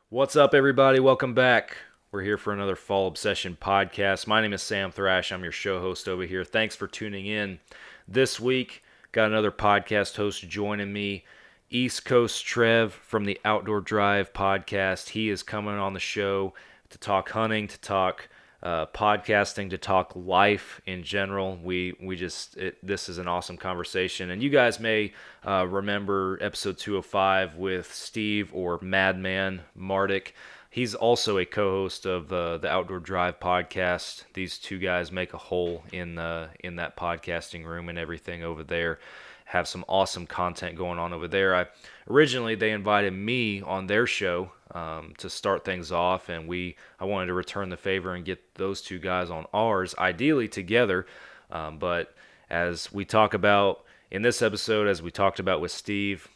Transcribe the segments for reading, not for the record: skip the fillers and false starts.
What's up, everybody? Welcome back. We're here for another Fall Obsession podcast. My name is Sam Thrash. I'm your show host over here. Thanks for tuning in. This week, got another podcast host joining me, East Coast Trev from the Outdoor Drive podcast. He is coming on the show to talk hunting, to talk podcasting, to talk life in general. This is an awesome conversation, and you guys may remember episode 205 with Steve or Madman Mardick. He's also a co-host of the Outdoor Drive podcast. These two guys make a whole in that podcasting room and everything over there. Have some awesome content going on over there. Originally they invited me on their show to start things off, and I wanted to return the favor and get those two guys on ours, ideally together. But as we talk about in this episode, as we talked about with Steve,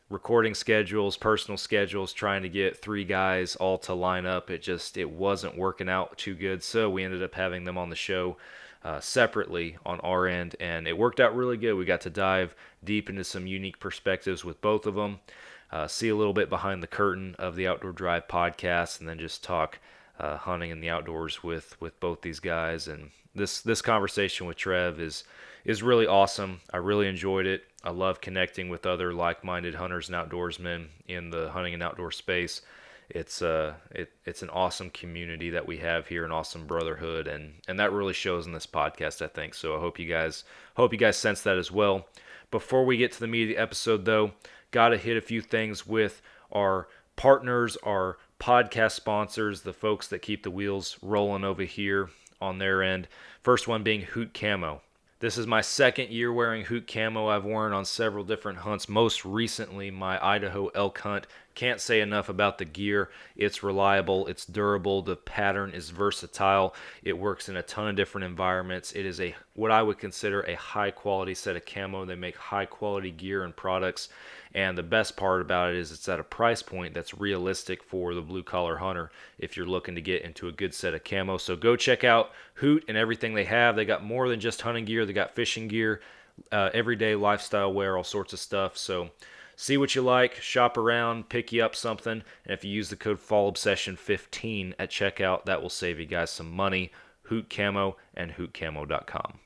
recording schedules, personal schedules, trying to get three guys all to line up, it wasn't working out too good. So we ended up having them on the show separately on our end, and it worked out really good. We got to dive deep into some unique perspectives with both of them, see a little bit behind the curtain of the Outdoor Drive podcast, and then just talk hunting in the outdoors with both these guys. And this conversation with Trev is really awesome. I really enjoyed it. I love connecting with other like-minded hunters and outdoorsmen in the hunting and outdoor space. It's an awesome community that we have here, an awesome brotherhood, and that really shows in this podcast, I think. So I hope you guys sense that as well. Before we get to the meat of the episode, though, gotta hit a few things with our partners, our podcast sponsors, the folks that keep the wheels rolling over here on their end. First one being Hoot Camo. This is my second year wearing Hoot Camo. I've worn on several different hunts, most recently my Idaho elk hunt. Can't say enough about the gear. It's reliable, it's durable, the pattern is versatile. It works in a ton of different environments. It is what I would consider a high quality set of camo. They make high quality gear and products. And the best part about it is it's at a price point that's realistic for the blue collar hunter if you're looking to get into a good set of camo. So go check out Hoot and everything they have. They got more than just hunting gear. They got fishing gear, everyday lifestyle wear, all sorts of stuff. So see what you like, shop around, pick you up something, and if you use the code FALLOBSESSION15 at checkout, that will save you guys some money. Hoot Camo and hootcamo.com.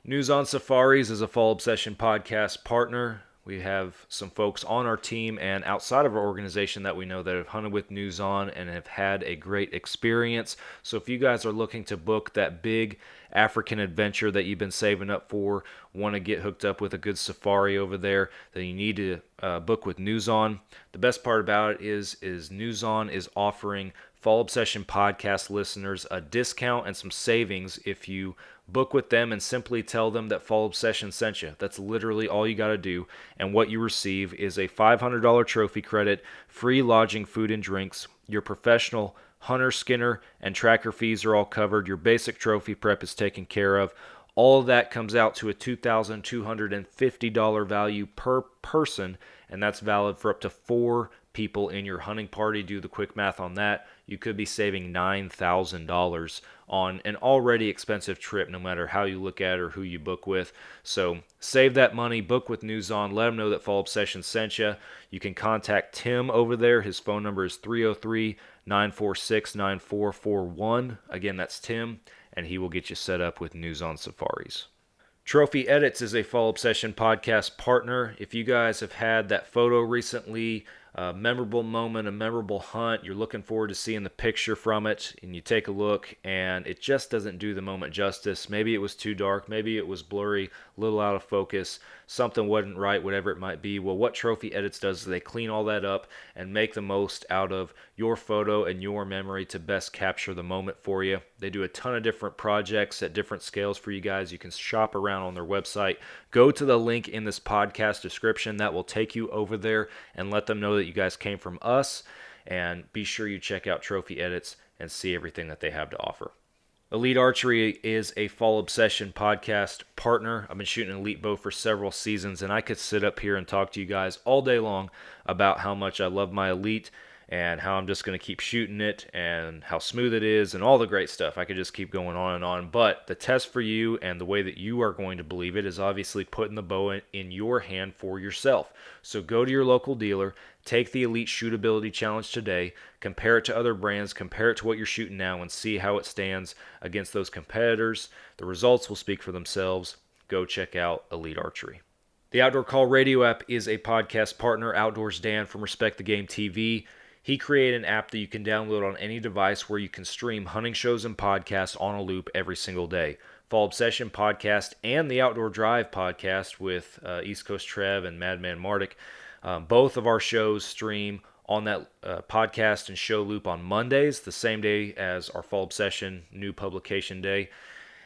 News on Safaris is a Fall Obsession podcast partner. We have some folks on our team and outside of our organization that we know that have hunted with News On and have had a great experience. So if you guys are looking to book that big African adventure that you've been saving up for, want to get hooked up with a good safari over there, then you need to book with News On. The best part about it is News On is offering Fall Obsession podcast listeners a discount and some savings if you book with them and simply tell them that Fall Obsession sent you. That's literally all you got to do. And what you receive is a $500 trophy credit, free lodging, food, and drinks. Your professional hunter, skinner, and tracker fees are all covered. Your basic trophy prep is taken care of. All of that comes out to a $2,250 value per person, and that's valid for up to 4 people in your hunting party. Do the quick math on that. You could be saving $9,000 on an already expensive trip, no matter how you look at it or who you book with. So save that money, book with News On, let them know that Fall Obsession sent you. You can contact Tim over there. His phone number is 303-946-9441. Again, that's Tim, and he will get you set up with News On Safaris. Trophy Edits is a Fall Obsession podcast partner. If you guys have had that photo recently, a memorable moment, a memorable hunt, you're looking forward to seeing the picture from it, and you take a look and it just doesn't do the moment justice. Maybe it was too dark, maybe it was blurry, a little out of focus, something wasn't right, whatever it might be. Well, what Trophy Edits does is they clean all that up and make the most out of your photo and your memory to best capture the moment for you. They do a ton of different projects at different scales for you guys. You can shop around on their website. Go to the link in this podcast description. That will take you over there, and let them know that you guys came from us. And be sure you check out Trophy Edits and see everything that they have to offer. Elite Archery is a Fall Obsession podcast partner. I've been shooting elite bow for several seasons, and I could sit up here and talk to you guys all day long about how much I love my elite and how I'm just going to keep shooting it and how smooth it is and all the great stuff. I could just keep going on and on. But the test for you and the way that you are going to believe it is obviously putting the bow in your hand for yourself. So go to your local dealer, take the Elite Shootability Challenge today, compare it to other brands, compare it to what you're shooting now, and see how it stands against those competitors. The results will speak for themselves. Go check out Elite Archery. The Outdoor Call Radio app is a podcast partner. Outdoors Dan from Respect the Game TV. He created an app that you can download on any device where you can stream hunting shows and podcasts on a loop every single day. Fall Obsession podcast and the Outdoor Drive podcast with East Coast Trev and Madman Mardik. Both of our shows stream on that podcast and show loop on Mondays, the same day as our Fall Obsession new publication day,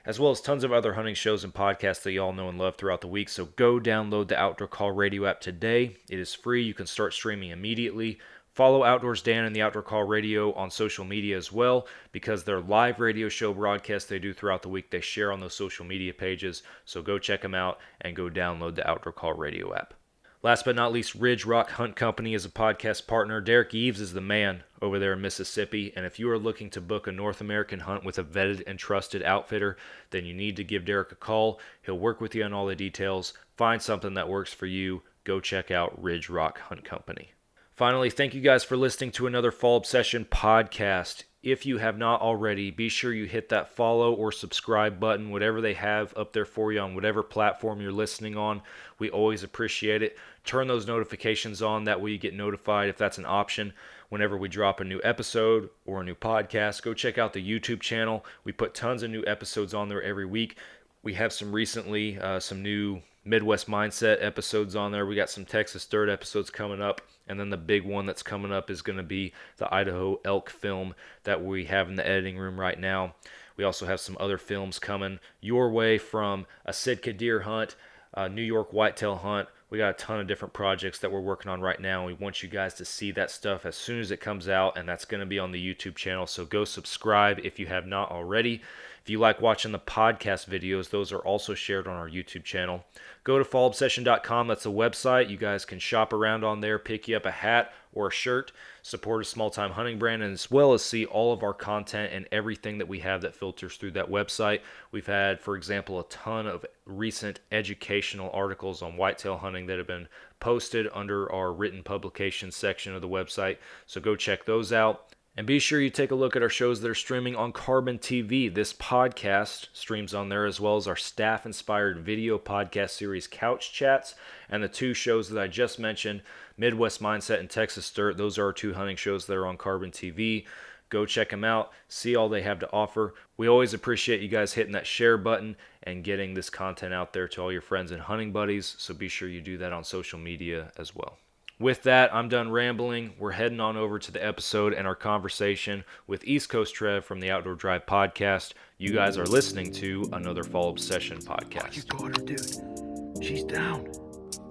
as well as tons of other hunting shows and podcasts that you all know and love throughout the week. So go download the Outdoor Call Radio app today. It is free. You can start streaming immediately. Follow Outdoors Dan and the Outdoor Call Radio on social media as well, because their live radio show broadcasts they do throughout the week, they share on those social media pages. So go check them out and go download the Outdoor Call Radio app. Last but not least, Ridge Rock Hunt Company is a podcast partner. Derek Eves is the man over there in Mississippi, and if you are looking to book a North American hunt with a vetted and trusted outfitter, then you need to give Derek a call. He'll work with you on all the details. Find something that works for you. Go check out Ridge Rock Hunt Company. Finally, thank you guys for listening to another Fall Obsession podcast. If you have not already, be sure you hit that follow or subscribe button, whatever they have up there for you on whatever platform you're listening on. We always appreciate it. Turn those notifications on. That way you get notified if that's an option whenever we drop a new episode or a new podcast. Go check out the YouTube channel. We put tons of new episodes on there every week. We have some recently, some new Midwest Mindset episodes on there. We got some Texas Dirt episodes coming up. And then the big one that's coming up is going to be the Idaho elk film that we have in the editing room right now. We also have some other films coming your way, from a Sitka deer hunt, a New York whitetail hunt. We got a ton of different projects that we're working on right now. We want you guys to see that stuff as soon as it comes out, and that's going to be on the YouTube channel. So go subscribe if you have not already. If you like watching the podcast videos, those are also shared on our YouTube channel. Go to fallobsession.com. That's a website. You guys can shop around on there, pick you up a hat or a shirt, support a small-time hunting brand, and as well as see all of our content and everything that we have that filters through that website. We've had, for example, a ton of recent educational articles on whitetail hunting that have been posted under our written publications section of the website. So go check those out. And be sure you take a look at our shows that are streaming on Carbon TV. This podcast streams on there, as well as our staff-inspired video podcast series, Couch Chats, and the two shows that I just mentioned, Midwest Mindset and Texas Dirt. Those are our two hunting shows that are on Carbon TV. Go check them out. See all they have to offer. We always appreciate you guys hitting that share button and getting this content out there to all your friends and hunting buddies. So be sure you do that on social media as well. With that, I'm done rambling. We're heading on over to the episode and our conversation with East Coast Trev from the Outdoor Drive podcast. You guys are listening to another Fall Obsession podcast. You got her, dude. She's down.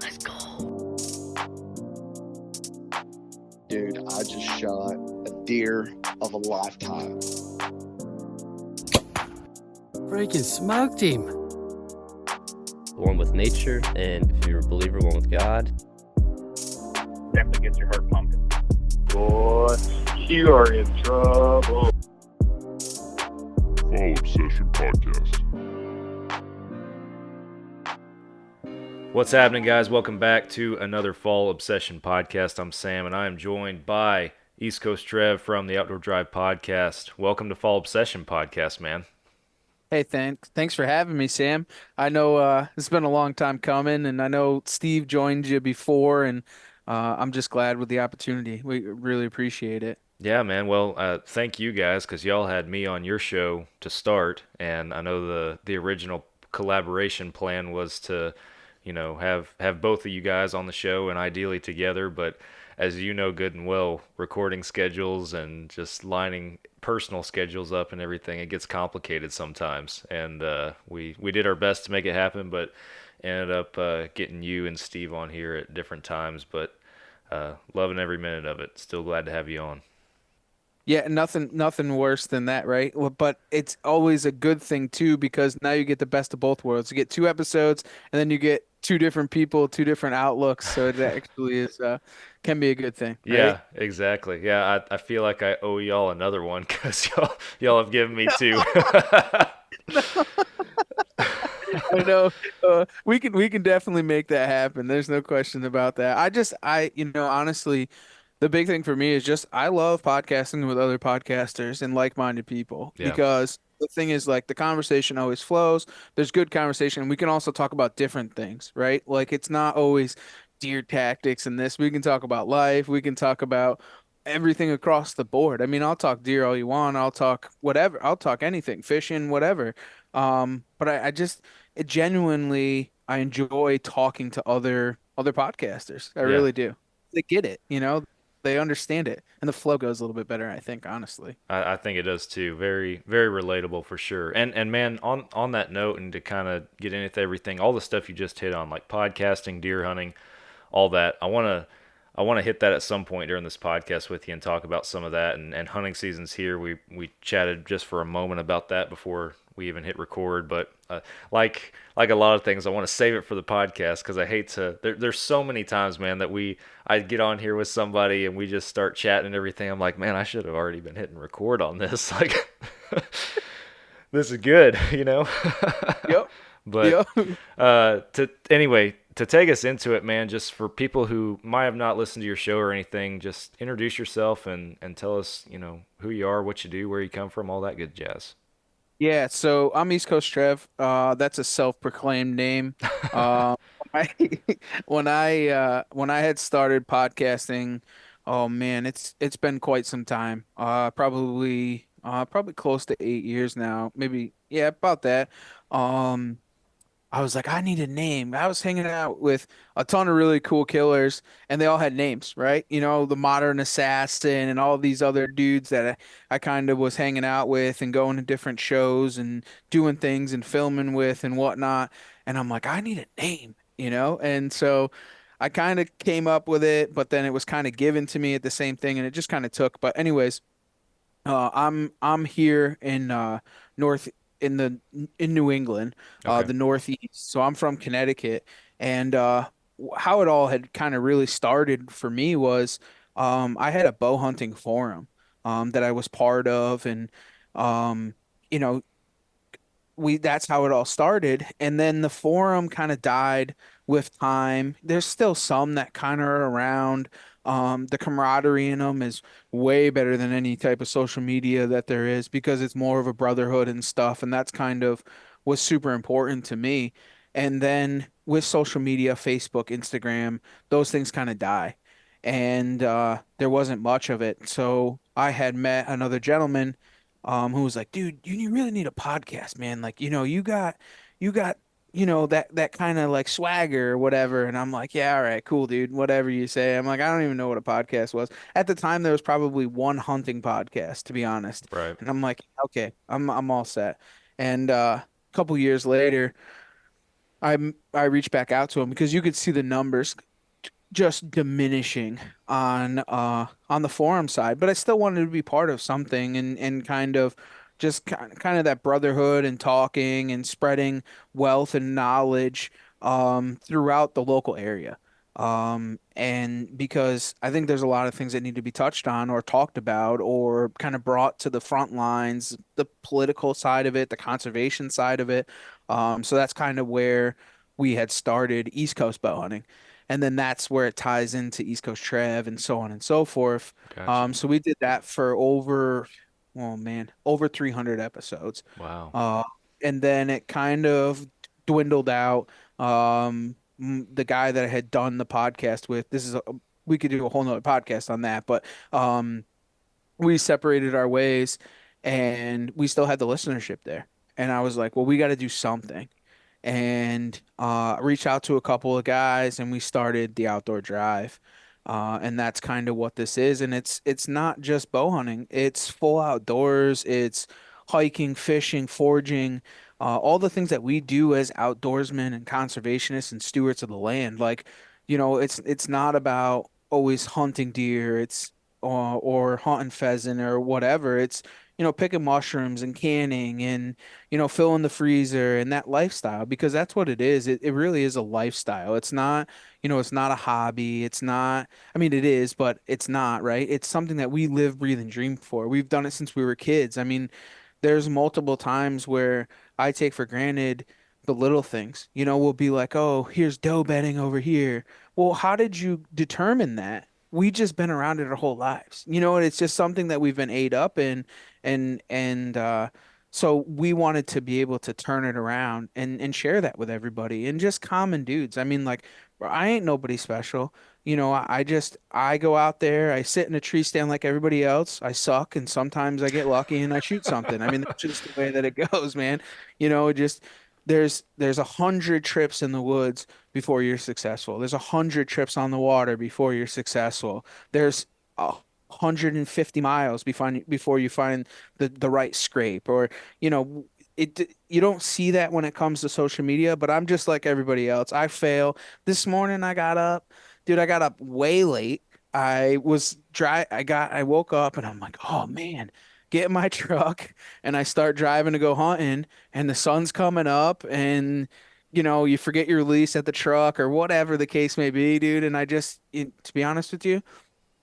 Let's go. Dude, I just shot a deer of a lifetime. Freaking smoked him. One with nature, and if you're a believer, one with God. Definitely gets your heart pumping. Boy, you are in trouble. Fall Obsession Podcast. What's happening, guys? Welcome back to another Fall Obsession Podcast. I'm Sam, and I am joined by East Coast Trev from the Outdoor Drive podcast. Welcome to Fall Obsession Podcast, man. Hey, thanks for having me, Sam. I know it's been a long time coming, and I know Steve joined you before, and I'm just glad with the opportunity. We really appreciate it. Yeah, man. Well, thank you guys, because y'all had me on your show to start, and I know the original collaboration plan was to, have both of you guys on the show and ideally together, but as you know good and well, recording schedules and just lining personal schedules up and everything, it gets complicated sometimes. And we did our best to make it happen, but ended up getting you and Steve on here at different times. But loving every minute of it. Still glad to have you on. Yeah, nothing worse than that, right? Well, but it's always a good thing too because now you get the best of both worlds. You get two episodes and then you get two different people, two different outlooks. So it actually is can be a good thing, right? Yeah, exactly. Yeah, I feel like I owe y'all another one because y'all have given me two. I know. We can definitely make that happen. There's no question about that. Honestly, the big thing for me is just I love podcasting with other podcasters and like-minded people Yeah, because the thing is like the conversation always flows. There's good conversation. We can also talk about different things, right? Like it's not always deer tactics and this. We can talk about life. We can talk about everything across the board. I mean, I'll talk deer all you want. I'll talk whatever. I'll talk anything, fishing, whatever. But I just it genuinely I enjoy talking to other podcasters. I yeah. really do. They get it, they understand it, and the flow goes a little bit better, I think, honestly. I think it does too. Very, very relatable for sure. And man, on that note, and to kind of get into everything, all the stuff you just hit on, like podcasting, deer hunting, all that. I want to hit that at some point during this podcast with you and talk about some of that. And hunting season's here. We chatted just for a moment about that before we even hit record. But like a lot of things, I want to save it for the podcast because I hate to. There's so many times, man, that I get on here with somebody and we just start chatting and everything. I'm like, man, I should have already been hitting record on this. Like, this is good, you know. Yep. But Yep. to anyway, to take us into it, man, just for people who might have not listened to your show or anything, just introduce yourself and tell us, who you are, what you do, where you come from, all that good jazz. Yeah, so I'm East Coast Trev. That's a self-proclaimed name. Uh, I, when I had started podcasting, oh man, it's been quite some time. Probably close to 8 years now. Maybe yeah, about that. Um, I was like, I need a name. I was hanging out with a ton of really cool killers, and they all had names, right? The modern assassin and all these other dudes that I kind of was hanging out with and going to different shows and doing things and filming with and whatnot. And I'm like, I need a name. And so I kind of came up with it, but then it was kind of given to me at the same thing, and it just kind of took. But anyways. I'm here in north in the in New England, Okay. the Northeast. So I'm from Connecticut, and how it all had kind of really started for me was I had a bow hunting forum that I was part of, and um, you know we that's how it all started, and then the forum kind of died with time. There's still some that kind of are around. The camaraderie in them is way better than any type of social media that there is because it's more of a brotherhood and stuff, and that's kind of was super important to me. And then with social media, Facebook, Instagram, those things kind of die, and there wasn't much of it. So I had met another gentleman who was like, dude, you really need a podcast, man. Like, you got, that kind of like swagger or whatever. And I'm like, yeah, all right, cool, dude. Whatever you say. I'm like, I don't even know what a podcast was. At the time, there was probably one hunting podcast, to be honest. Right. And I'm like, okay, I'm all set. And a couple years later, I reached back out to him because you could see the numbers just diminishing on the forum side, but I still wanted to be part of something and kind of just kind of that brotherhood and talking and spreading wealth and knowledge throughout the local area. And because I think there's a lot of things that need to be touched on or talked about or kind of brought to the front lines, the political side of it, the conservation side of it. So that's kind of where we had started East Coast bow hunting. And then that's where it ties into East Coast Trev and so on and so forth. Gotcha. So we did that for oh man, over 300 episodes. Wow. Uh, and then it kind of dwindled out. The guy that I had done the podcast with, we could do a whole nother podcast on that, but we separated our ways and we still had the listenership there. And I was like, well, we got to do something and reach out to a couple of guys, and we started the outdoor drive. And that's kind of what this is. And it's not just bow hunting; it's full outdoors. It's hiking, fishing, foraging, all the things that we do as outdoorsmen and conservationists and stewards of the land. Like, it's not about always hunting deer. It's or hunting pheasant or whatever. It's, picking mushrooms and canning and, filling the freezer and that lifestyle, because that's what it is. It really is a lifestyle. It's not, it's not a hobby. It's not, I mean, it is, but it's not, right? It's something that we live, breathe, and dream for. We've done it since we were kids. I mean, there's multiple times where I take for granted the little things. We'll be like, oh, here's doe bedding over here. Well, how did you determine that? We just been around it our whole lives. And it's just something that we've been ate up in, and so we wanted to be able to turn it around and share that with everybody, and just common dudes. I mean, like, bro, I ain't nobody special. I go out there, I sit in a tree stand like everybody else. I suck, and sometimes I get lucky and I shoot something. I mean, that's just the way that it goes, man. Just there's 100 trips in the woods before you're successful. There's 100 trips on the water before you're successful. There's 150 miles before you find the right scrape, or you don't see that when it comes to social media, but I'm just like everybody else. I fail. This morning I got up way late. I woke up and I'm like, oh man, get in my truck and I start driving to go hunting, and the sun's coming up, and you forget your release at the truck or whatever the case may be, dude. And to be honest with you,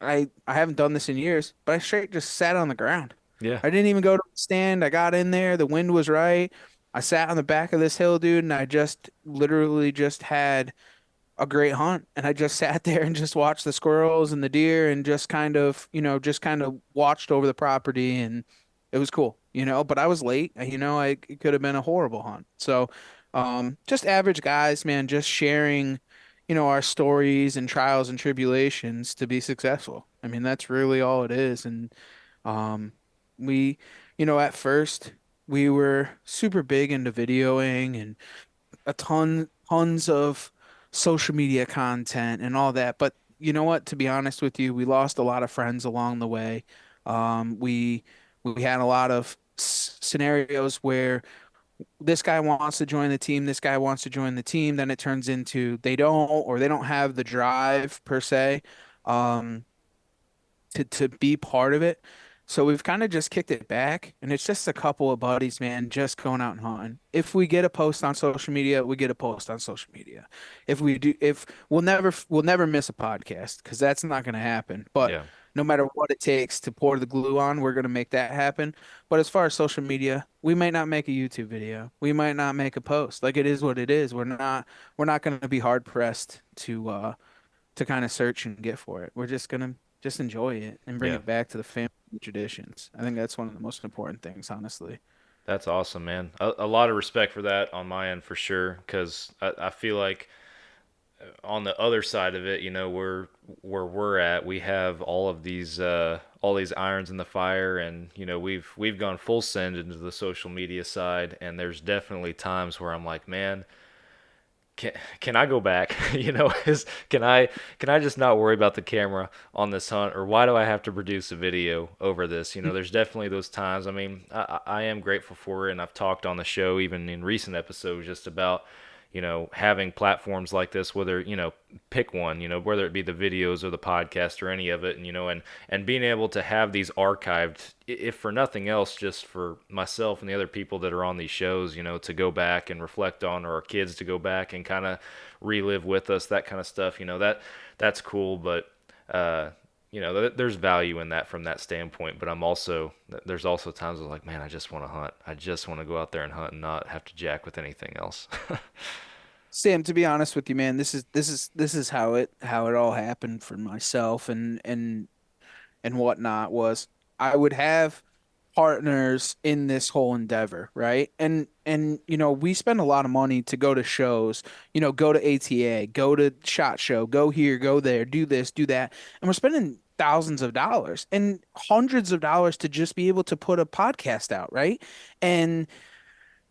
I haven't done this in years, but I straight just sat on the ground. Yeah. I didn't even go to the stand. I got in there. The wind was right. I sat on the back of this hill, dude, and I just literally just had a great hunt. And I just sat there and just watched the squirrels and the deer, and just kind of watched over the property, and it was cool, but I was late, it could have been a horrible hunt. So, just average guys, man, just sharing, our stories and trials and tribulations to be successful. I mean, that's really all it is. And, um, we, at first we were super big into videoing and tons of social media content and all that. But you know what? To be honest with you, we lost a lot of friends along the way. We had a lot of scenarios where this guy wants to join the team, this guy wants to join the team, then it turns into they don't, or they don't have the drive per se. Um, to be part of it. So we've kind of just kicked it back, and it's just a couple of buddies, man, just going out and hunting. If we get a post on social media, we get a post on social media. If we'll never miss a podcast, because that's not going to happen. But Yeah. no matter what it takes to pour the glue on, we're going to make that happen. But as far as social media, we might not make a YouTube video. We might not make a post. Like, it is what it is. We're not going to be hard pressed to kind of search and get for it. We're just gonna just enjoy it and bring Yeah. it back to the family traditions. I think that's one of the most important things, honestly. That's awesome, man. A lot of respect for that on my end for sure, because I feel like on the other side of it, where we're at, we have all these irons in the fire, and we've gone full send into the social media side, and there's definitely times where I'm like, man, can I go back? Can I just not worry about the camera on this hunt, or why do I have to produce a video over this? There's definitely those times. I mean, I am grateful for it, and I've talked on the show even in recent episodes just about having platforms like this, whether, pick one, whether it be the videos or the podcast or any of it, and being able to have these archived, if for nothing else, just for myself and the other people that are on these shows, to go back and reflect on, or our kids to go back and kind of relive with us, that kind of stuff, that's cool. But, there's value in that from that standpoint. But there's also times I was like, man, I just want to hunt. I just want to go out there and hunt and not have to jack with anything else. Sam, to be honest with you, man, this is how it all happened for myself and whatnot. Was I would have partners in this whole endeavor, right? And we spend a lot of money to go to shows, go to ATA, go to SHOT Show, go here, go there, do this, do that. And we're spending thousands of dollars and hundreds of dollars to just be able to put a podcast out, right? And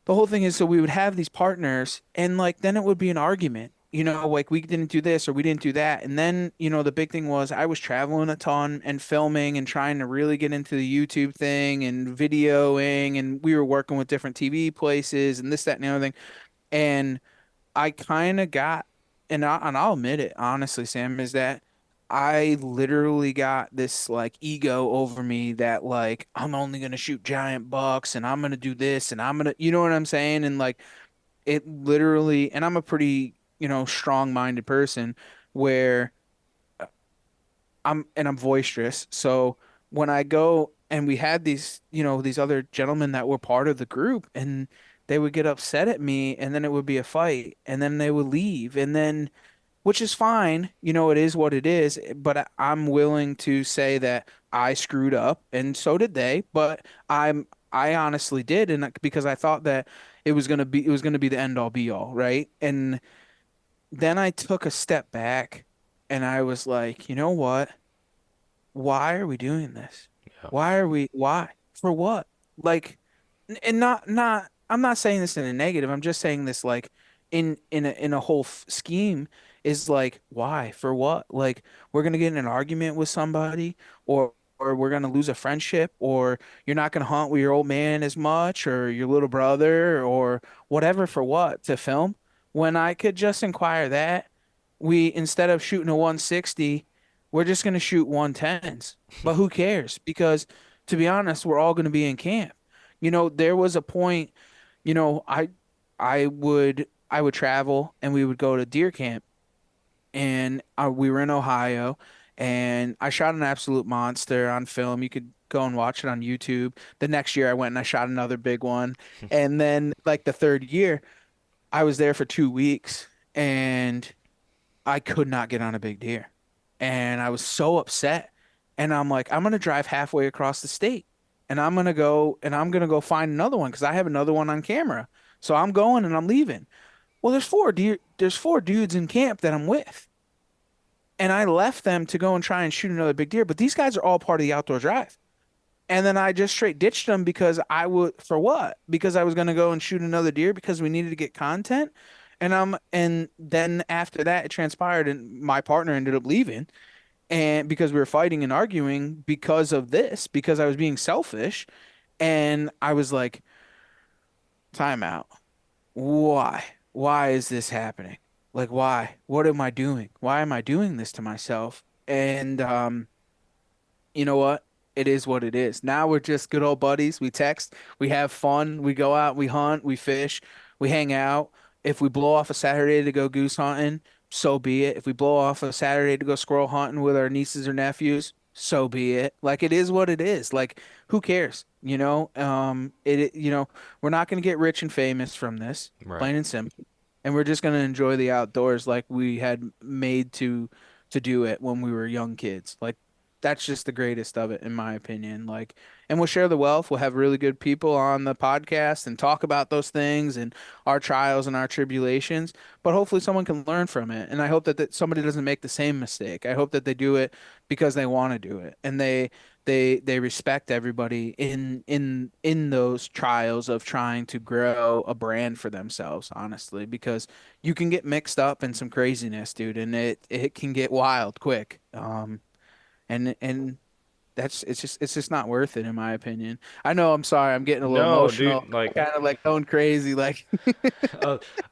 the whole thing is, so we would have these partners, and like then it would be an argument, like we didn't do this or we didn't do that. And then, the big thing was I was traveling a ton and filming and trying to really get into the YouTube thing and videoing, and we were working with different TV places and this, that, and the other thing. And I kind of got, and I'll admit it honestly, Sam, is that I literally got this like ego over me that like I'm only gonna shoot giant bucks and I'm gonna do this and I'm gonna, you know what I'm saying? And like it literally, and I'm a pretty, strong-minded person where I'm boisterous. So when I go and we had these, these other gentlemen that were part of the group and they would get upset at me and then it would be a fight and then they would leave and then which is fine, it is what it is, but I'm willing to say that I screwed up and so did they, but I honestly did and because I thought that it was going to be the end all be all, right? And then I took a step back and I was like, you know what? Why are we doing this? Yeah. Why? For what? Like, and I'm not saying this in a negative. I'm just saying this like in a whole scheme is like, why? For what? Like, we're gonna get in an argument with somebody or we're gonna lose a friendship or you're not gonna hunt with your old man as much or your little brother or whatever for what? To film? When I could just inquire that we instead of shooting a 160 we're just going to shoot 110s. But who cares? Because to be honest, we're all going to be in camp. There was a point, I would travel and we would go to deer camp and we were in Ohio and I shot an absolute monster on film. You could go and watch it on YouTube. The next year I went and I shot another big one. And then like the third year, I was there for 2 weeks and I could not get on a big deer. And I was so upset. And I'm like, I'm gonna drive halfway across the state and I'm gonna go find another one because I have another one on camera. So I'm going and I'm leaving. Well, there's four dudes in camp that I'm with. And I left them to go and try and shoot another big deer, but these guys are all part of the outdoor drive. And then I just straight ditched them because I would for what? Because I was gonna go and shoot another deer because we needed to get content. And then after that it transpired and my partner ended up leaving and because we were fighting and arguing because of this, because I was being selfish. And I was like, time out. Why? Why is this happening? Like why? What am I doing? Why am I doing this to myself? And you know what? It is what it is. Now we're just good old buddies. We text, we have fun, we go out, we hunt, we fish, we hang out. If we blow off a Saturday to go goose hunting, so be it. If we blow off a Saturday to go squirrel hunting with our nieces or nephews, so be it. Like it is what it is. Like who cares? We're not going to get rich and famous from this, Right. plain and simple. And we're just going to enjoy the outdoors like we had made to do it when we were young kids. Like that's just the greatest of it in my opinion. Like, and we'll share the wealth. We'll have really good people on the podcast and talk about those things and our trials and our tribulations, but hopefully someone can learn from it. And I hope that somebody doesn't make the same mistake. I hope that they do it because they want to do it and they respect everybody in those trials of trying to grow a brand for themselves, honestly, because you can get mixed up in some craziness, dude, and it can get wild quick. And that's it's just not worth it in my opinion. I know, I'm sorry, I'm getting a little No, emotional, dude, like kind of like going crazy, like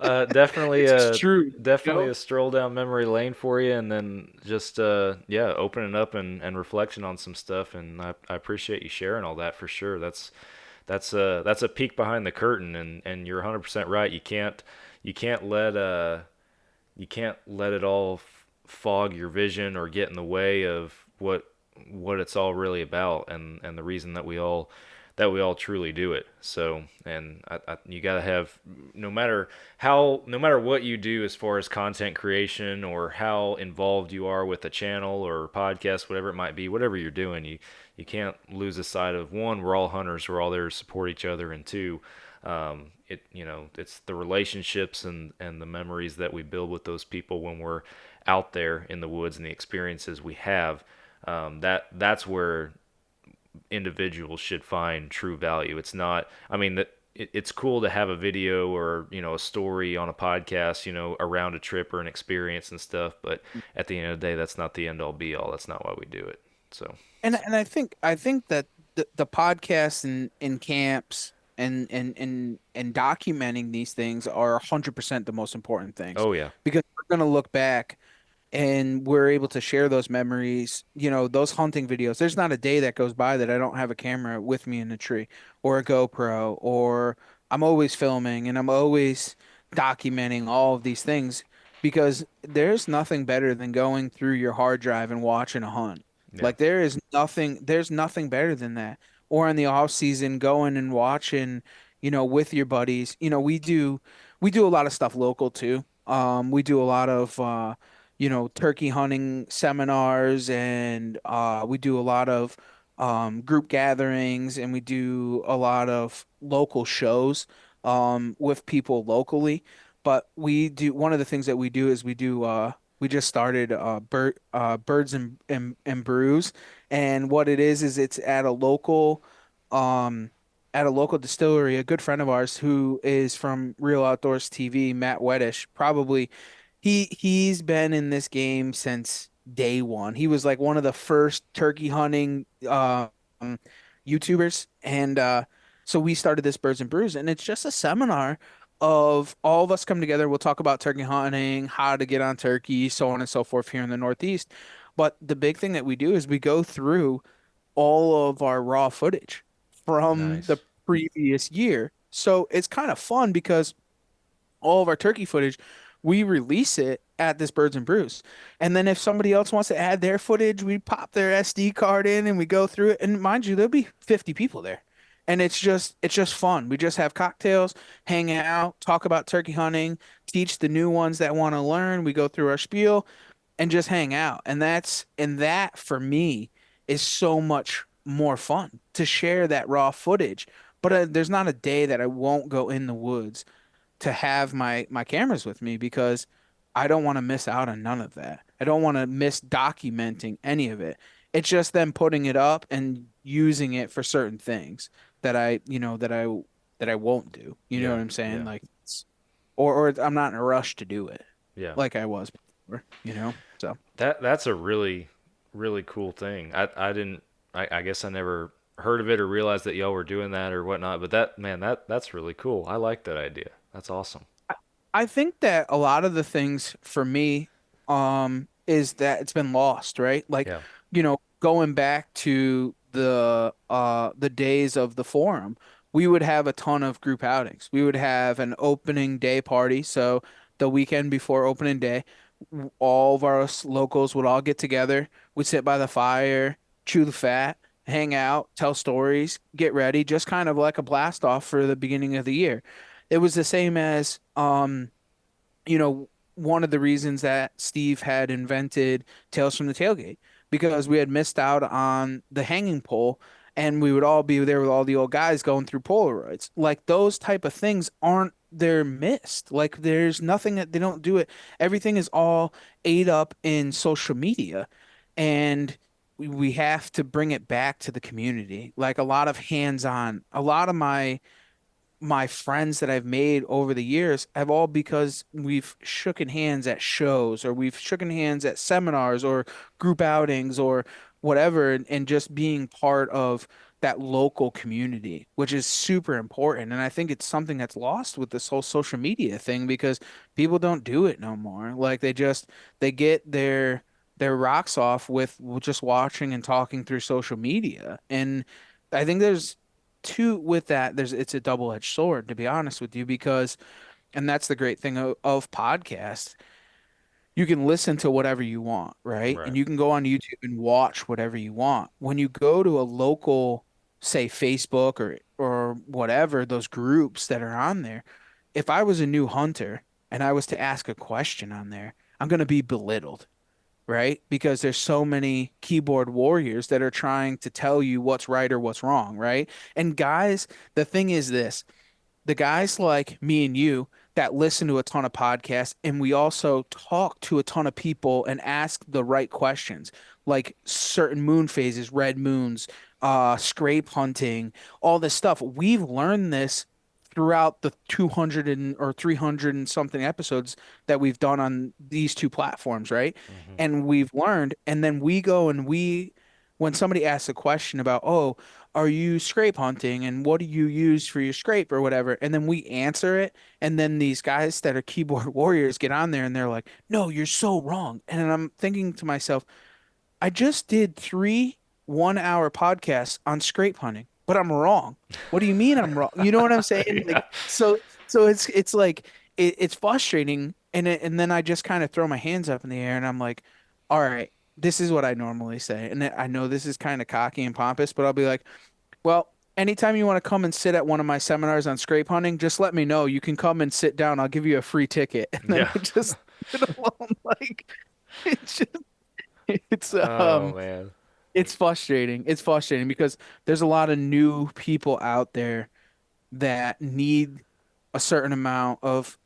uh, definitely it's just true, definitely a stroll down memory lane for you, and then just yeah, opening up and reflection on some stuff, and I appreciate you sharing all that for sure. That's a peek behind the curtain, and you're 100% right. You can't let you can't let it all fog your vision or get in the way of what it's all really about, and the reason that we all truly do it. So, and you got to have, no matter what you do as far as content creation or how involved you are with a channel or podcast, whatever it might be, whatever you're doing, you can't lose the sight of, one, we're all hunters, we're all there to support each other, and two, it's the relationships and the memories that we build with those people when we're out there in the woods and the experiences we have. That's where individuals should find true value. It's not, I mean, it's cool to have a video or, a story on a podcast, around a trip or an experience and stuff, but at the end of the day, that's not the end all be all. That's not why we do it. So, and I think that the podcasts and camps and documenting these things are 100% the most important things oh yeah. because we're going to look back and we're able to share those memories, those hunting videos. There's not a day that goes by that I don't have a camera with me in a tree or a GoPro, or I'm always filming and I'm always documenting all of these things because there's nothing better than going through your hard drive and watching a hunt. Yeah. Like there's nothing better than that. Or in the off season, going and watching, with your buddies. We do a lot of stuff local too. We do a lot of turkey hunting seminars, and we do a lot of group gatherings, and we do a lot of local shows with people locally. But we do one of the things that we do is we just started Birds and Brews, and what it is it's um at a local distillery. A good friend of ours who is from Real Outdoors TV, Matt Weddish, probably he's been in this game since day one. He was like one of the first turkey hunting YouTubers, and so we started this Birds and Brews, and it's just a seminar of all of us come together. We'll talk about turkey hunting, how to get on turkey, so on and so forth here in the Northeast. But the big thing that we do is we go through all of our raw footage from the Nice. previous year. So it's kind of fun because all of our turkey footage, we release it at this Birds and Brews. And then if somebody else wants to add their footage, we pop their SD card in and we go through it. And mind you, there'll be 50 people there. And it's just fun. We just have cocktails, hang out, talk about turkey hunting, teach the new ones that want to learn. We go through our spiel and just hang out. And that for me is so much more fun to share that raw footage. But there's not a day that I won't go in the woods to have my cameras with me because I don't want to miss out on none of that. I don't want to miss documenting any of it. It's just them putting it up and using it for certain things that I won't do. You know Yeah. what I'm saying? Yeah. Like or I'm not in a rush to do it Yeah. like I was before. So That's a really really cool thing. I didn't I guess I never heard of it or realized that y'all were doing that or whatnot. But that man, that's really cool. I like that idea. That's awesome. I think that a lot of the things for me is that it's been lost, right? Like, Yeah. going back to the days of the forum, we would have a ton of group outings. We would have an opening day party, so the weekend before opening day, all of our locals would all get together. We'd sit by the fire, chew the fat, hang out, tell stories, get ready, just kind of like a blast off for the beginning of the year. It was the same as one of the reasons that Steve had invented Tales from the Tailgate because we had missed out on the hanging pole, and we would all be there with all the old guys going through Polaroids. Like those type of things aren't they're missed. Like there's nothing that they don't do it. Everything is all ate up in social media, and we have to bring it back to the community. Like a lot of hands-on, a lot of my friends that I've made over the years have all because we've shooken hands at shows, or we've shooken hands at seminars or group outings or whatever, and just being part of that local community, which is super important. And I think it's something that's lost with this whole social media thing because people don't do it no more. Like they get their rocks off with just watching and talking through social media. And I think there's two with that. It's a double-edged sword, to be honest with you, because and that's the great thing of podcasts. You can listen to whatever you want, right? Right. And you can go on YouTube and watch whatever you want. When you go to a local, say Facebook or whatever, those groups that are on there, if I was a new hunter and I was to ask a question on there, I'm going to be belittled, right? Because there's so many keyboard warriors that are trying to tell you what's right or what's wrong, right? And guys, the thing is this, the guys like me and you that listen to a ton of podcasts, and we also talk to a ton of people and ask the right questions, like certain moon phases, red moons, scrape hunting, all this stuff. We've learned this throughout the 200 or 300 and something episodes that we've done on these two platforms, right? Hmm. And we've learned, and then we go and when somebody asks a question about, oh, are you scrape hunting and what do you use for your scrape or whatever, and then we answer it, and then these guys that are keyboard warriors get on there and they're like, no, you're so wrong. And I'm thinking to myself, I just did 3 1-hour podcasts on scrape hunting, but I'm wrong. What do you mean I'm wrong? You know what I'm saying? Yeah. Like, so it's like it's frustrating, and then I just kind of throw my hands up in the air, and I'm like, all right, this is what I normally say, and I know this is kind of cocky and pompous, but I'll be like, well, anytime you want to come and sit at one of my seminars on scrape hunting, just let me know. You can come and sit down. I'll give you a free ticket, and then Yeah. I just sit alone. Like, it's just it's Oh man. it's frustrating. It's frustrating because there's a lot of new people out there that need a certain amount of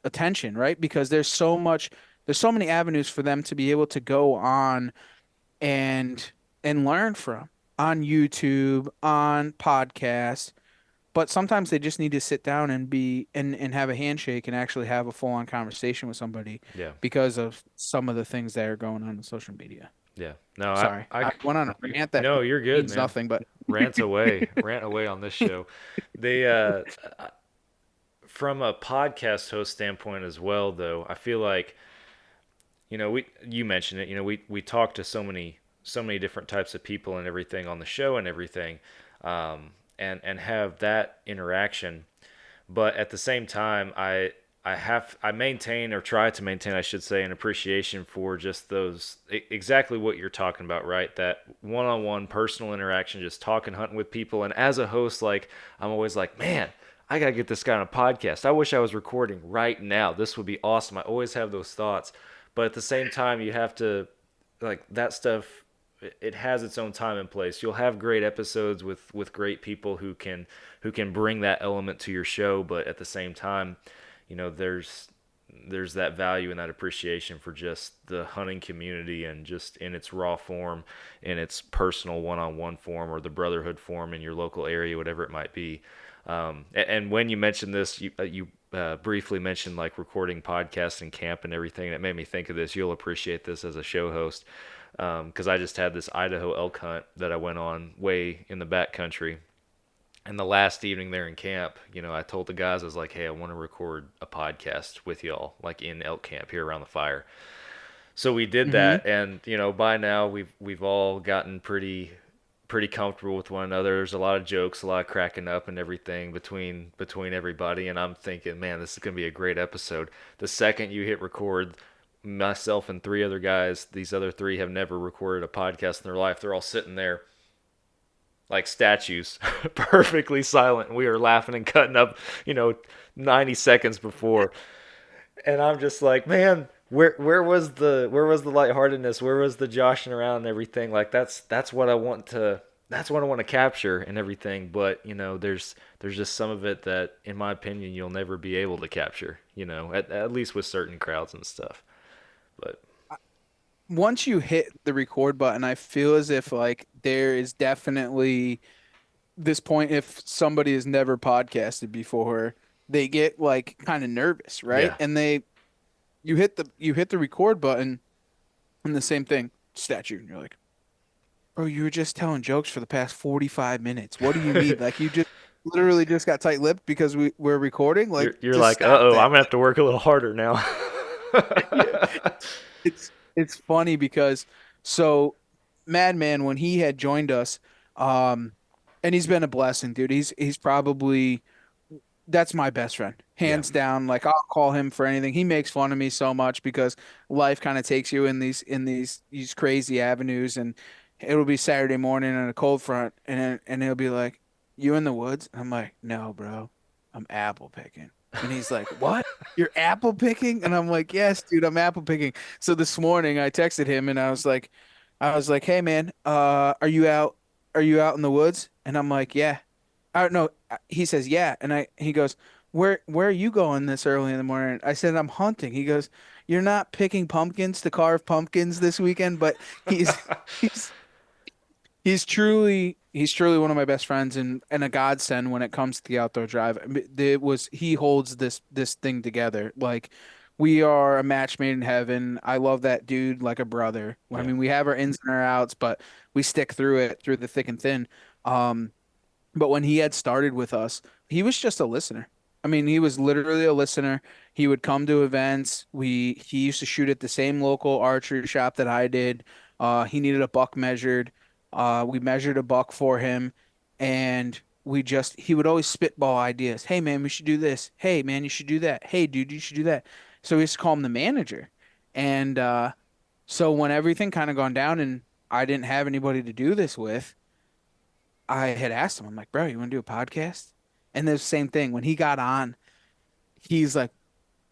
attention, right? Because there's so many avenues for them to be able to go on and learn from on YouTube, on podcasts, but sometimes they just need to sit down and be and have a handshake and actually have a full-on conversation with somebody Yeah. because of some of the things that are going on social media. Yeah. No, Sorry, I I went on a rant that no, you're good, means man. nothing, but Rant away on this show. They from a podcast host standpoint as well, though, I feel like, you mentioned it, we talk to so many different types of people and everything on the show and everything, and have that interaction. But at the same time, I maintain, or try to maintain, I should say, an appreciation for just those, exactly what you're talking about, right? That one-on-one personal interaction, just talking hunting with people. And as a host, like, I'm always like, man, I gotta get this guy on a podcast. I wish I was recording right now. This would be awesome. I always have those thoughts, but at the same time, you have to, like, that stuff. It has its own time and place. You'll have great episodes with great people who can bring that element to your show, but at the same time, there's that value and that appreciation for just the hunting community, and just in its raw form, in its personal one-on-one form, or the brotherhood form in your local area, whatever it might be. And when you mentioned this, you briefly mentioned like recording podcasts in camp and everything. That made me think of this. You'll appreciate this as a show host, because I just had this Idaho elk hunt that I went on way in the back country. And the last evening there in camp, I told the guys, I was like, hey, I want to record a podcast with y'all, like in elk camp here around the fire. So we did hmm that, and by now we've all gotten pretty comfortable with one another. There's a lot of jokes, a lot of cracking up and everything between everybody, and I'm thinking, man, this is gonna be a great episode. The second you hit record, myself and 3 other guys, these other 3 have never recorded a podcast in their life. They're all sitting there like statues, perfectly silent. We were laughing and cutting up, 90 seconds before. And I'm just like, man, where was the lightheartedness? Where was the joshing around and everything? Like that's what I want to capture and everything. But there's just some of it that, in my opinion, you'll never be able to capture. At least with certain crowds and stuff. But once you hit the record button, I feel as if like there is definitely this point if somebody has never podcasted before, they get like kind of nervous, right? yeah, And you hit the record button and the same thing, statue, and you're like, "Oh, you were just telling jokes for the past 45 minutes. What do you mean? Like you just literally just got tight-lipped because we're recording? Like you're just like, uh stop oh, that." I'm gonna have to work a little harder now. Yeah. It's funny because so Madman when he had joined us, um, and he's been a blessing, dude. He's probably that's my best friend, Yeah, hands down. Like I'll call him for anything. He makes fun of me so much because life kind of takes you in these crazy avenues, and it'll be Saturday morning on a cold front, and he'll be like, "You in the woods?" I'm like, "No, bro, I'm apple picking." And he's like, "What? You're apple picking?" And I'm like, "Yes, dude, I'm apple picking." So this morning I texted him and I was like, "Hey man, are you out? Are you out in the woods?" And I'm like, "Yeah." I don't know. He says, "Yeah," and he goes, Where are you going this early in the morning?" I said, "I'm hunting." He goes, "You're not picking pumpkins to carve pumpkins this weekend," but he's he's he's truly one of my best friends and a godsend when it comes to the outdoor drive. I mean, it was he holds this thing together. Like we are a match made in heaven. I love that dude like a brother. I Yeah. mean, we have our ins and our outs, but we stick through it through the thick and thin. Um, but when he had started with us, he was just a listener. I mean, he was literally a listener. He would come to events. He used to shoot at the same local archery shop that I did. He needed a buck measured. We measured a buck for him, and he would always spitball ideas. Hey man, we should do this. Hey man, you should do that. Hey dude, you should do that. So we used to call him the manager. And so when everything kind of gone down and I didn't have anybody to do this with, I had asked him, I'm like, bro, you want to do a podcast? And the same thing. When he got on, he's like,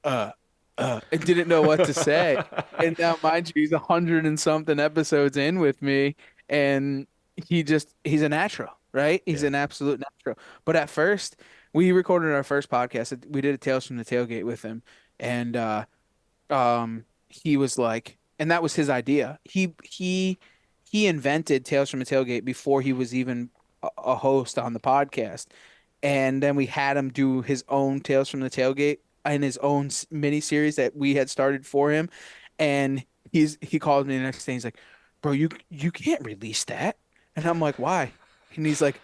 uh, and didn't know what to say. And now, mind you, he's 100 and something episodes in with me, and he's a natural, right? He's Yeah. an absolute natural. But at first, we recorded our first podcast. We did a Tales from the Tailgate with him, and he was like, and that was his idea. He invented Tales from a Tailgate before he was even a host on the podcast. And then we had him do his own Tales from the Tailgate in his own mini series that we had started for him. And he called me the next day. He's like, "Bro, you can't release that." And I'm like, "Why?" And he's like,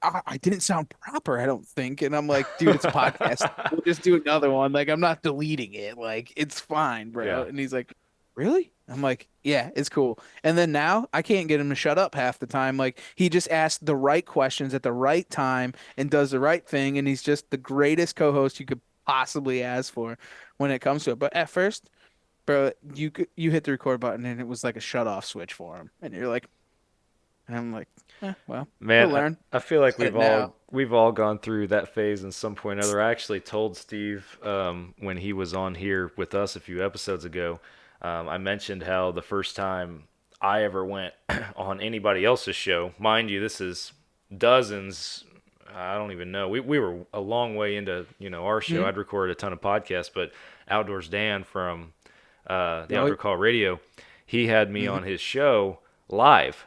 I didn't sound proper, I don't think." And I'm like, "Dude, it's a podcast. We'll just do another one. Like, I'm not deleting it. Like, it's fine, bro." Yeah. And he's like, "Really?" I'm like, "Yeah, it's cool." And then now I can't get him to shut up half the time. Like, he just asks the right questions at the right time and does the right thing. And he's just the greatest co-host you could possibly ask for when it comes to it. But at first, bro, you hit the record button and it was like a shut off switch for him. And you're like, and I'm like, well, he'll Man, learn. I feel like Get it now. we've all gone through that phase in some point or other. I actually told Steve when he was on here with us a few episodes ago. I mentioned how the first time I ever went on anybody else's show, mind you, this is dozens. I don't even know. We were a long way into our show. Hmm. I'd recorded a ton of podcasts, but Outdoors Dan from the Oh, Outdoor Call Radio, he had me hmm on his show live.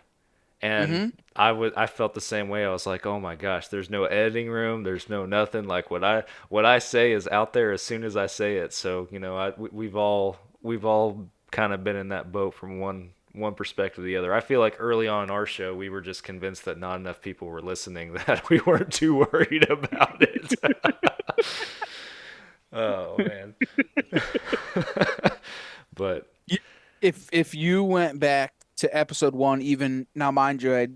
And hmm I felt the same way. I was like, "Oh my gosh, there's no editing room, there's no nothing. Like what I say is out there as soon as I say it." So, we've all kind of been in that boat from one perspective to the other. I feel like early on in our show, we were just convinced that not enough people were listening, that we weren't too worried about it. Oh man. But Y- if you went back to episode one, even now, mind you, I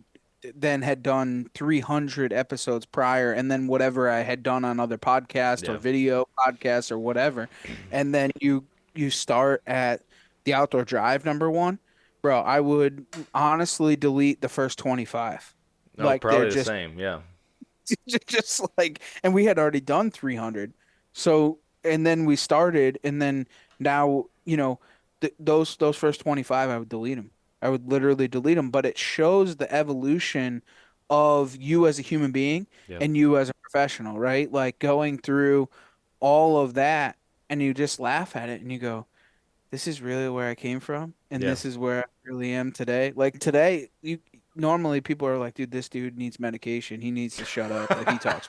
then had done 300 episodes prior, and then whatever I had done on other podcasts or yeah. video podcasts or whatever, and then you start at the outdoor drive number one, bro, I would honestly delete the first 25. No, Like they're probably the just same. Yeah. just like, and we had already done 300. So, and then we started, and then now, those first 25, I would delete them. I would literally delete them, but it shows the evolution of you as a human being Yeah. and you as a professional, right? Like going through all of that, and you just laugh at it and you go, this is really where I came from, and Yeah. this is where I really am today. Like today, you normally people are like, dude, this dude needs medication. He needs to shut up. Like he talks.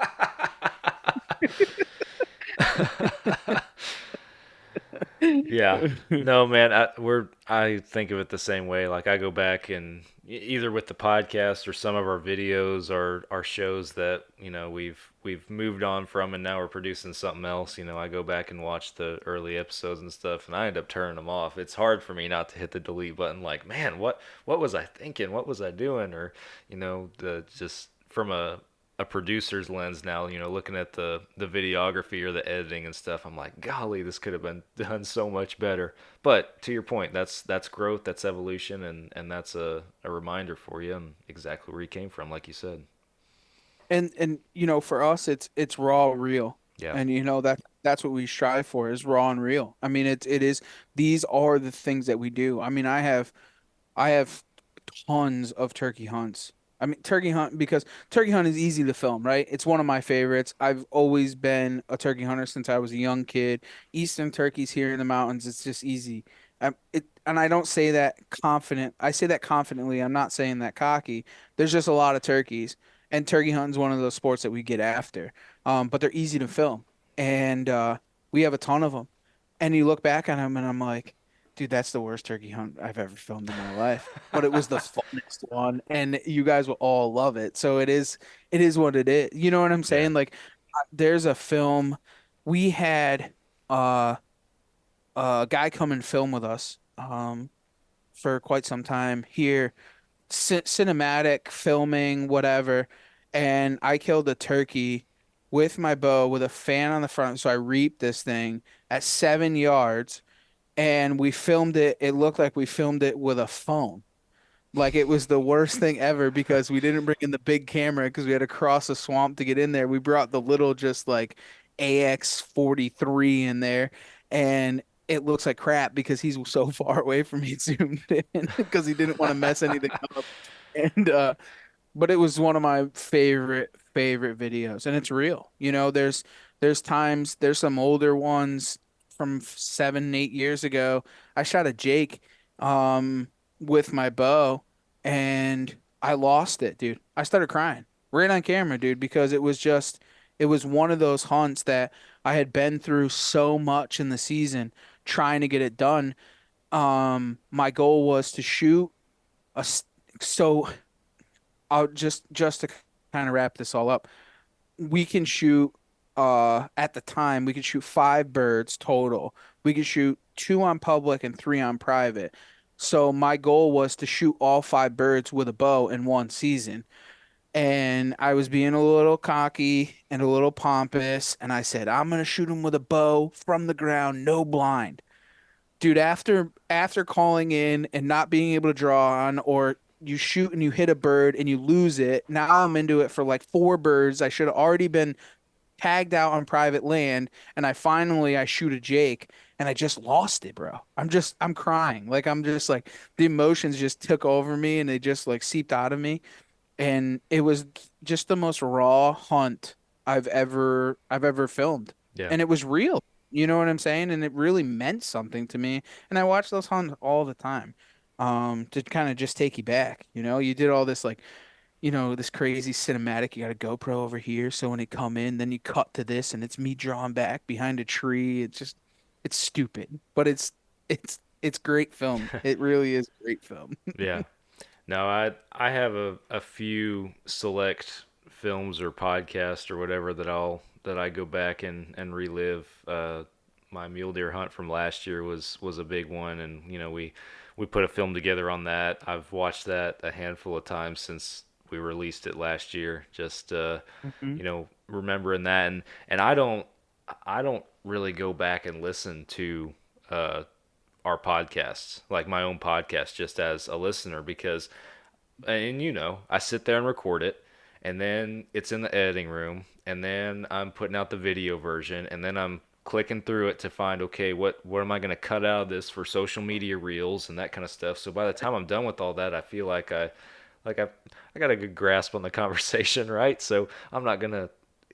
Yeah. No, man, I think of it the same way. Like I go back and either with the podcast or some of our videos or our shows that, we've moved on from and now we're producing something else, I go back and watch the early episodes and stuff and I end up turning them off. It's hard for me not to hit the delete button like, man, what was I thinking? What was I doing? Or, the just from a producer's lens now, looking at the videography or the editing and stuff, I'm like, golly, this could have been done so much better. But to your point, that's growth, that's evolution, and that's a reminder for you and exactly where you came from, like you said. And for us, it's raw, real, Yeah. and that's what we strive for is raw and real. I mean, it is. These are the things that we do. I mean, I have tons of turkey hunts. I mean, turkey hunt because turkey hunt is easy to film, right? It's one of my favorites. I've always been a turkey hunter since I was a young kid. Eastern turkeys here in the mountains, it's just easy. And I don't say that confident. I say that confidently. I'm not saying that cocky. There's just a lot of turkeys, and turkey hunting is one of those sports that we get after. But they're easy to film, and we have a ton of them. And you look back on them and I'm like, dude, that's the worst turkey hunt I've ever filmed in my life. But it was the funnest one, and you guys will all love it. So it is what it is. You know what I'm Yeah. saying? Like, there's a film we had uh a guy come and film with us for quite some time here, cinematic filming, whatever. And I killed a turkey with my bow with a fan on the front. So I reaped this thing at 7 yards and we filmed it. It looked like we filmed it with a phone. Like it was the worst thing ever because we didn't bring in the big camera because we had to cross a swamp to get in there. We brought the little just like AX-43 in there and it looks like crap because he's so far away from me zoomed in because he didn't want to mess anything up. And but it was one of my favorite videos and it's real. There's times there's some older ones from 7, 8 years ago. I shot a Jake with my bow and I lost it, dude. I started crying right on camera, dude, because it was one of those hunts that I had been through so much in the season trying to get it done. My goal was to shoot a so I'll just to kind of wrap this all up. We can shoot at the time we could shoot 5 birds total. We could shoot 2 on public and 3 on private. So my goal was to shoot all 5 birds with a bow in one season. And I was being a little cocky and a little pompous, and I said, I'm gonna shoot them with a bow from the ground, no blind. Dude, after calling in and not being able to draw on, or you shoot and you hit a bird and you lose it, now I'm into it for like 4 birds. I should have already been tagged out on private land, and I shoot a Jake and I just lost it, bro. I'm crying. Like I'm just like the emotions just took over me and they just like seeped out of me. And it was just the most raw hunt I've ever filmed. Yeah. And it was real. You know what I'm saying? And it really meant something to me. And I watch those hunts all the time. To kind of just take you back. You did all this like, this crazy cinematic. You got a GoPro over here, so when they come in, then you cut to this, and it's me drawn back behind a tree. It's stupid, but it's great film. It really is great film. Yeah. No, I have a few select films or podcasts or whatever that I go back and relive. My mule deer hunt from last year was a big one, and we put a film together on that. I've watched that a handful of times since we released it last year. Just Mhm. remembering that, and I don't really go back and listen to uh, our podcasts, like my own podcast, just as a listener because, and I sit there and record it, and then it's in the editing room, and then I'm putting out the video version, and then I'm clicking through it to find, okay, what am I going to cut out of this for social media reels and that kind of stuff. So by the time I'm done with all that, I feel like I got a good grasp on the conversation, right? So I'm not going to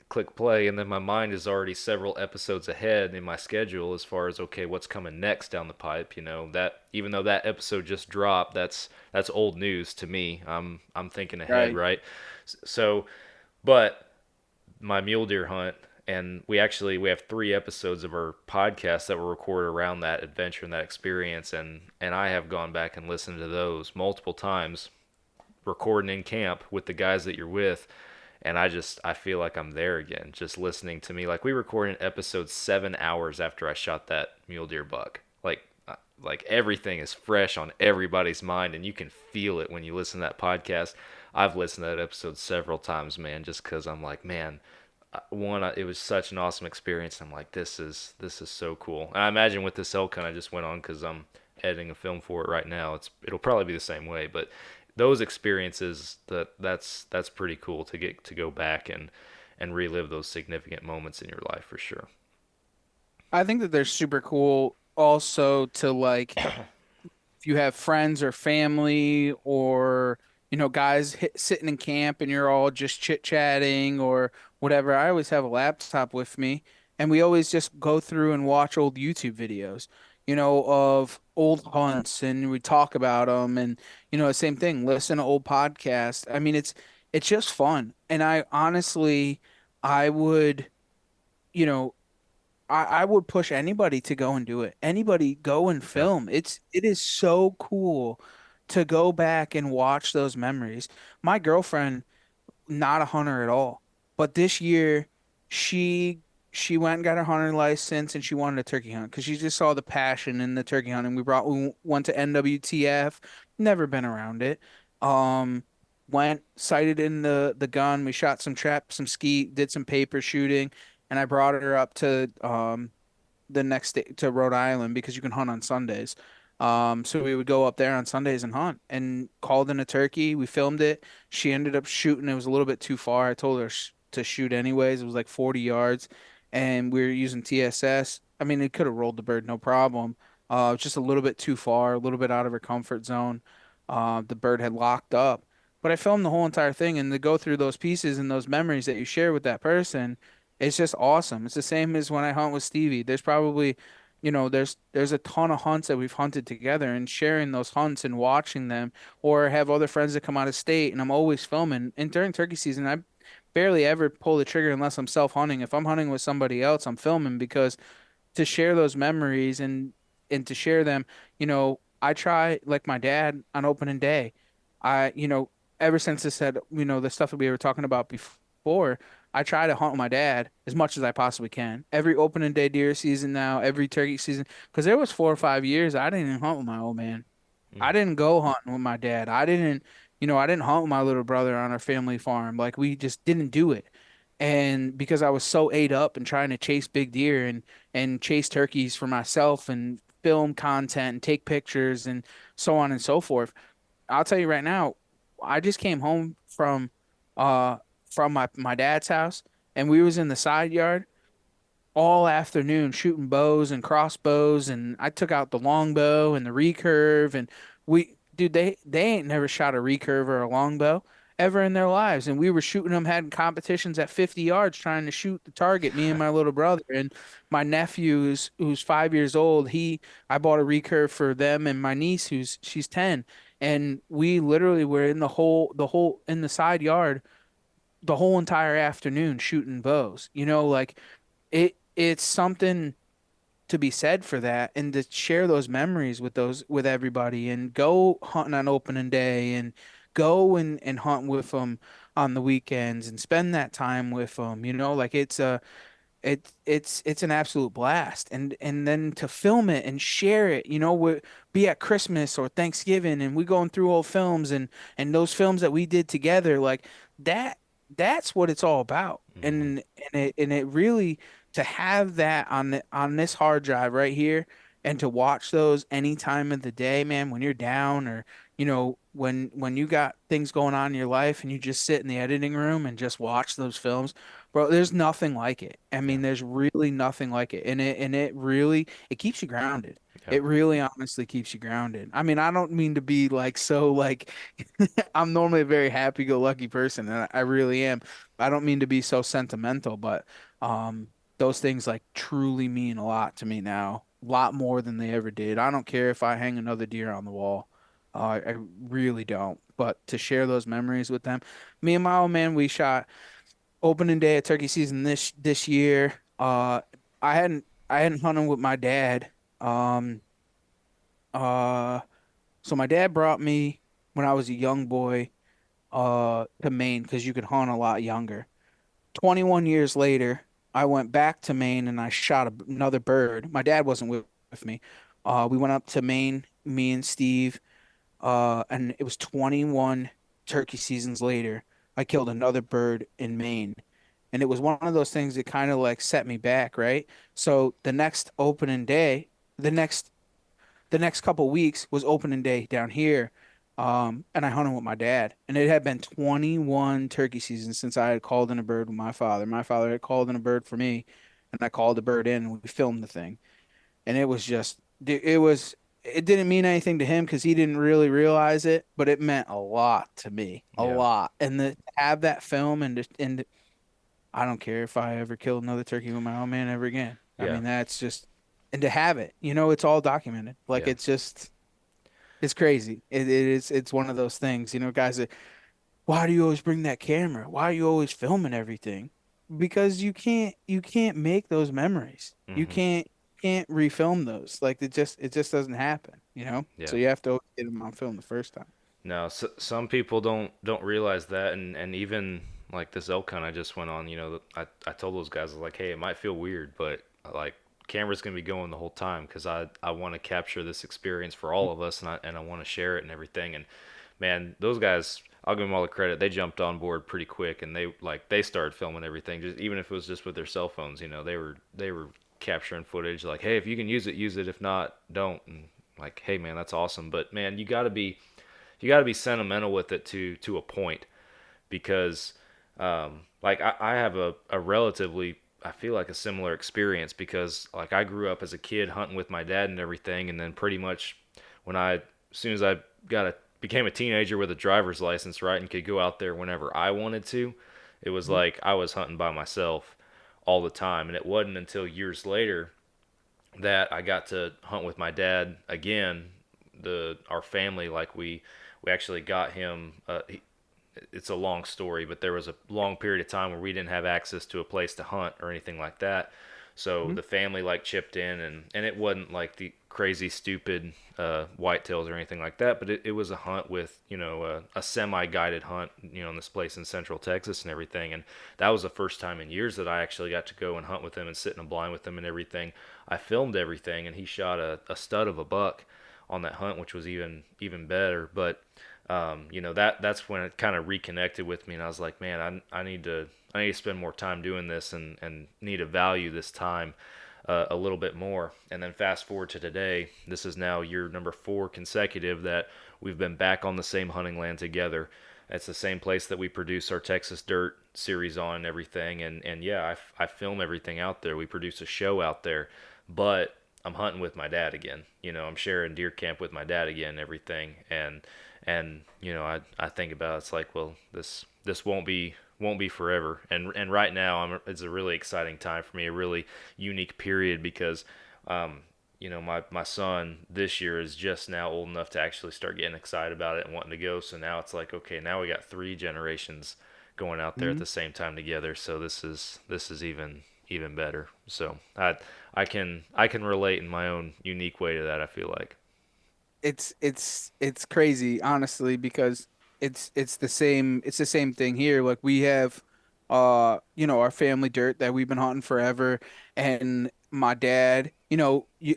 click play, and then my mind is already several episodes ahead in my schedule as far as, okay, what's coming next down the pipe. That even though that episode just dropped, that's old news to me. I'm thinking ahead, Right. right? So, but my mule deer hunt, and we have 3 episodes of our podcast that were recorded around that adventure and that experience, and I have gone back and listened to those multiple times, recording in camp with the guys that you're with, and I feel like I'm there again, just listening to me. Like we recorded an episode 7 hours after I shot that mule deer buck. Like everything is fresh on everybody's mind, and you can feel it when you listen to that podcast. I've listened to that episode several times, man, just because I'm like, man, it was such an awesome experience. I'm like, this is so cool. And I imagine with this elk hunt I just went on, because I'm editing a film for it right now. It'll probably be the same way, but those experiences, that's pretty cool to get to go back and relive those significant moments in your life for sure. I think that they're super cool also to like if you have friends or family or guys sitting in camp and you're all just chit-chatting or whatever. I always have a laptop with me and we always just go through and watch old YouTube videos, of old hunts and we talk about them and the same thing, listen to old podcasts. I mean, it's just fun. And I honestly I would, you know I would push anybody to go and do it. Anybody go and Yeah. film. It is so cool to go back and watch those memories. My girlfriend, not a hunter at all. But this year, she she went and got her hunter license and she wanted a turkey hunt because she just saw the passion in the turkey hunting. We went to NWTF, never been around it. Um, Went sighted in the gun. We shot some trap, some skeet, did some paper shooting, and I brought her up to the next day to Rhode Island because you can hunt on Sundays. So we would go up there on Sundays and hunt and called in a turkey. We filmed it. She ended up shooting. It was a little bit too far. I told her to shoot anyways. It was like 40 yards and we were using TSS. I mean, it could have rolled the bird, no problem. Just a little bit too far, a little bit out of her comfort zone. The bird had locked up. But I filmed the whole entire thing and to go through those pieces and those memories that you share with that person, it's just awesome. It's the same as when I hunt with Stevie. There's probably, there's a ton of hunts that we've hunted together and sharing those hunts and watching them, or have other friends that come out of state and I'm always filming. And during turkey season, I barely ever pull the trigger unless I'm self hunting. If I'm hunting with somebody else, I'm filming because to share those memories and to share them, I try like my dad on opening day. Ever since I said, the stuff that we were talking about before, I try to hunt with my dad as much as I possibly can. Every opening day deer season now, every turkey season, because there was 4 or 5 years I didn't even hunt with my old man. I Mm. didn't go hunting with my dad. I didn't hunt with my little brother on our family farm. Like we just didn't do it. And because I was so ate up and trying to chase big deer and chase turkeys for myself and film content and take pictures and so on and so forth. I'll tell you right now, I just came home uh from my dad's house and we was in the side yard all afternoon shooting bows and crossbows and I took out the longbow and the recurve and they ain't never shot a recurve or a longbow ever in their lives and we were shooting them had competitions at 50 yards trying to shoot the target, me and my little brother. And my nephew who's 5 years old, I bought a recurve for them and my niece she's 10, and we literally were in the whole in the side yard the whole entire afternoon shooting bows, like it's something to be said for that and to share those memories with everybody and go hunting on opening day and go and hunt with them on the weekends and spend that time with them, like it's an absolute blast. And then to film it and share it, be at Christmas or Thanksgiving and we going through old films and those films that we did together, like that that's what it's all about. Hmm. And it really, to have that on this hard drive right here and to watch those any time of the day, man, when you're down or when you got things going on in your life and you just sit in the editing room and just watch those films. Bro, there's nothing like it. I Yeah. mean, there's really nothing like it. And it really it keeps you grounded. Yeah. It really honestly keeps you grounded. I mean, I don't mean to be like so like I'm normally a very happy-go-lucky person, and I really am. I don't mean to be so sentimental, but those things like truly mean a lot to me now, a lot more than they ever did. I don't care if I hang another deer on the wall. I really don't. But to share those memories with them, me and my old man, we shot opening day of turkey season this year. I hadn't hunted with my dad. Um, uh, so my dad brought me when I was a young boy, to Maine because you could hunt a lot younger. 21 years later, I went back to Maine and I shot another bird. My dad wasn't with me. We went up to Maine, me and Steve, and it was 21 turkey seasons later. I killed another bird in Maine. And it was one of those things that kind of like set me back, right? So the next opening day, the next the next couple weeks was opening day down here. And I hunted with my dad. And it had been 21 turkey seasons since I had called in a bird with my father. My father had called in a bird for me, and I called the bird in and we filmed the thing. And it didn't mean anything to him because he didn't really realize it, but it meant a lot to me, a Yeah. lot. And to have that film and I don't care if I ever kill another turkey with my own man ever again. I Yeah. mean, that's just, and to have it, it's all documented. Like Yeah. it's crazy. It's one of those things, guys that, why do you always bring that camera? Why are you always filming everything? because you can't make those memories. You Hmm. can't refilm those. Like it just doesn't happen, you know? So Yeah. you have to get them on film the first time. No, some people don't realize that, and even like this elk hunt I just went on, I told those guys, I was like, hey, it might feel weird, but like camera's gonna be going the whole time because I want to capture this experience for all of us, and I want to share it and everything. And man, those guys, I'll give them all the credit. They jumped on board pretty quick, and they started filming everything, just even if it was just with their cell phones. They were capturing footage. Like, hey, if you can use it, use it. If not, don't. And like, hey, man, that's awesome. But man, you got to be sentimental with it to a point because like I have a relatively, I feel like, a similar experience because like I grew up as a kid hunting with my dad and everything, and then pretty much as soon as I became a teenager with a driver's license, right, and could go out there whenever I wanted to, it was Mhm. like I was hunting by myself all the time. And it wasn't until years later that I got to hunt with my dad again. Our family, like, we actually got him. It's a long story, but there was a long period of time where we didn't have access to a place to hunt or anything like that. So Mhm. the family like chipped in, and it wasn't like the crazy stupid whitetails or anything like that, but it was a hunt with a semi-guided hunt, in this place in Central Texas and everything. And that was the first time in years that I actually got to go and hunt with him and sit in a blind with him and everything. I filmed everything, and he shot a stud of a buck on that hunt, which was even better. But that's when it kind of reconnected with me, and I was like, man, I need to spend more time doing this, and need to value this time a little bit more. And then fast forward to today, this is now year number 4 consecutive that we've been back on the same hunting land together. It's the same place that we produce our Texas Dirt series on and everything. And yeah, I film everything out there. We produce a show out there, but I'm hunting with my dad again. I'm sharing deer camp with my dad again and everything. And I think about it, it's like, well, this won't be forever. And right now it's a really exciting time for me, a really unique period because my son this year is just now old enough to actually start getting excited about it and wanting to go. So now it's like, okay, now we got 3 generations going out there at Mhm. the same time together. So this is even better. So I can relate in my own unique way to that, I feel like. It's crazy, honestly, because it's the same thing here. Like we have our family dirt that we've been hunting forever, and my dad,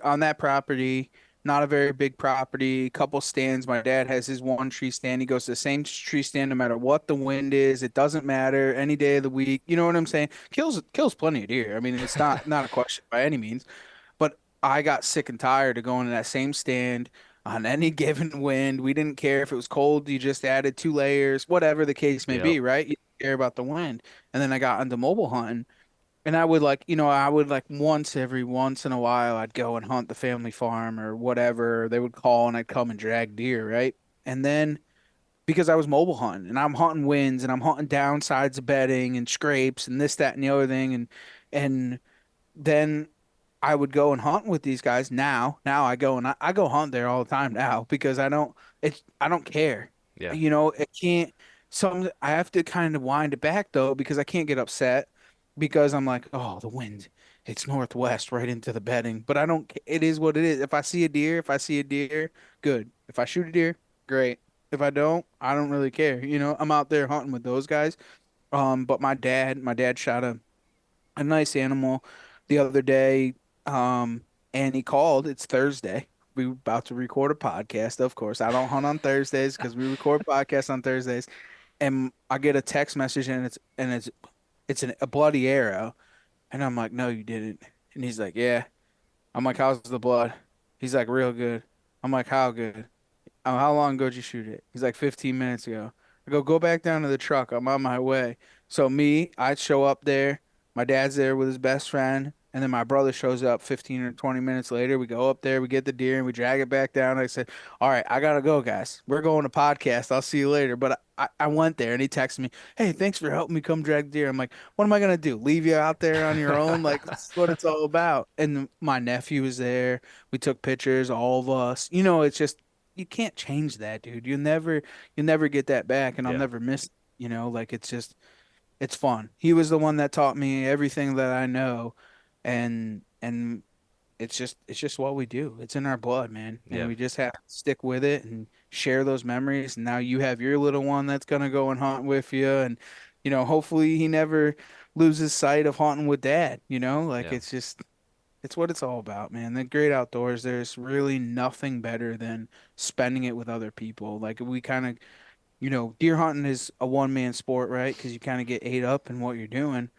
on that property, not a very big property, couple stands. My dad has his one tree stand. He goes to the same tree stand no matter what the wind is. It doesn't matter any day of the week. You know what I'm saying? Kills plenty of deer. I mean, it's not a question by any means. But I got sick and tired of going to that same stand on any given wind. We didn't care if it was cold, you just added 2 layers, whatever the case may Yep. be, right? You didn't care about the wind. And then I got into mobile hunting. And I would like once in a while, I'd go and hunt the family farm or whatever. They would call and I'd come and drag deer, right? And then because I was mobile hunting and I'm hunting winds and I'm hunting downsides of bedding and scrapes and this, that, and the other thing. And then I would go and hunt with these guys. Now I go hunt there all the time now because I don't care. Yeah. It can't I have to kind of wind it back though because I can't get upset because I'm like, oh, the wind, it's northwest right into the bedding. But I don't it is what it is. If I see a deer, good. If I shoot a deer, great. If I don't really care. I'm out there hunting with those guys. But my dad shot a nice animal the other day. And he called. It's Thursday. We were about to record a podcast. Of course, I don't hunt on Thursdays because we record podcasts on Thursdays. And I get a text message and it's a bloody arrow. And I'm like, no, you didn't. And he's like, yeah. I'm like, how's the blood? He's like, real good. I'm like, how good? How long ago did you shoot it? He's like 15 minutes ago. I go back down to the truck. I'm on my way. So I show up there. My dad's there with his best friend, and then my brother shows up 15 or 20 minutes later. We go up there, we get the deer, and we drag it back down. I said, "All right, I gotta go, guys. We're going to podcast. I'll see you later." But I went there, and he texted me, "Hey, thanks for helping me come drag deer." I'm like, "What am I gonna do? Leave you out there on your own? Like, this is what it's all about." And my nephew was there. We took pictures, all of us. It's just you can't change that, dude. You'll never get that back, and I'll Yeah. never miss it. Like it's just it's fun. He was the one that taught me everything that I know, and it's just what we do. It's in our blood, man. And Yeah. we just have to stick with it and share those memories. And now you have your little one that's gonna go and hunt with you, and hopefully he never loses sight of hunting with dad. Like Yeah. it's what it's all about, man. The great outdoors, there's really nothing better than spending it with other people. Like we kind of, deer hunting is a one man sport, right? Because you kind of get ate up in what you're doing.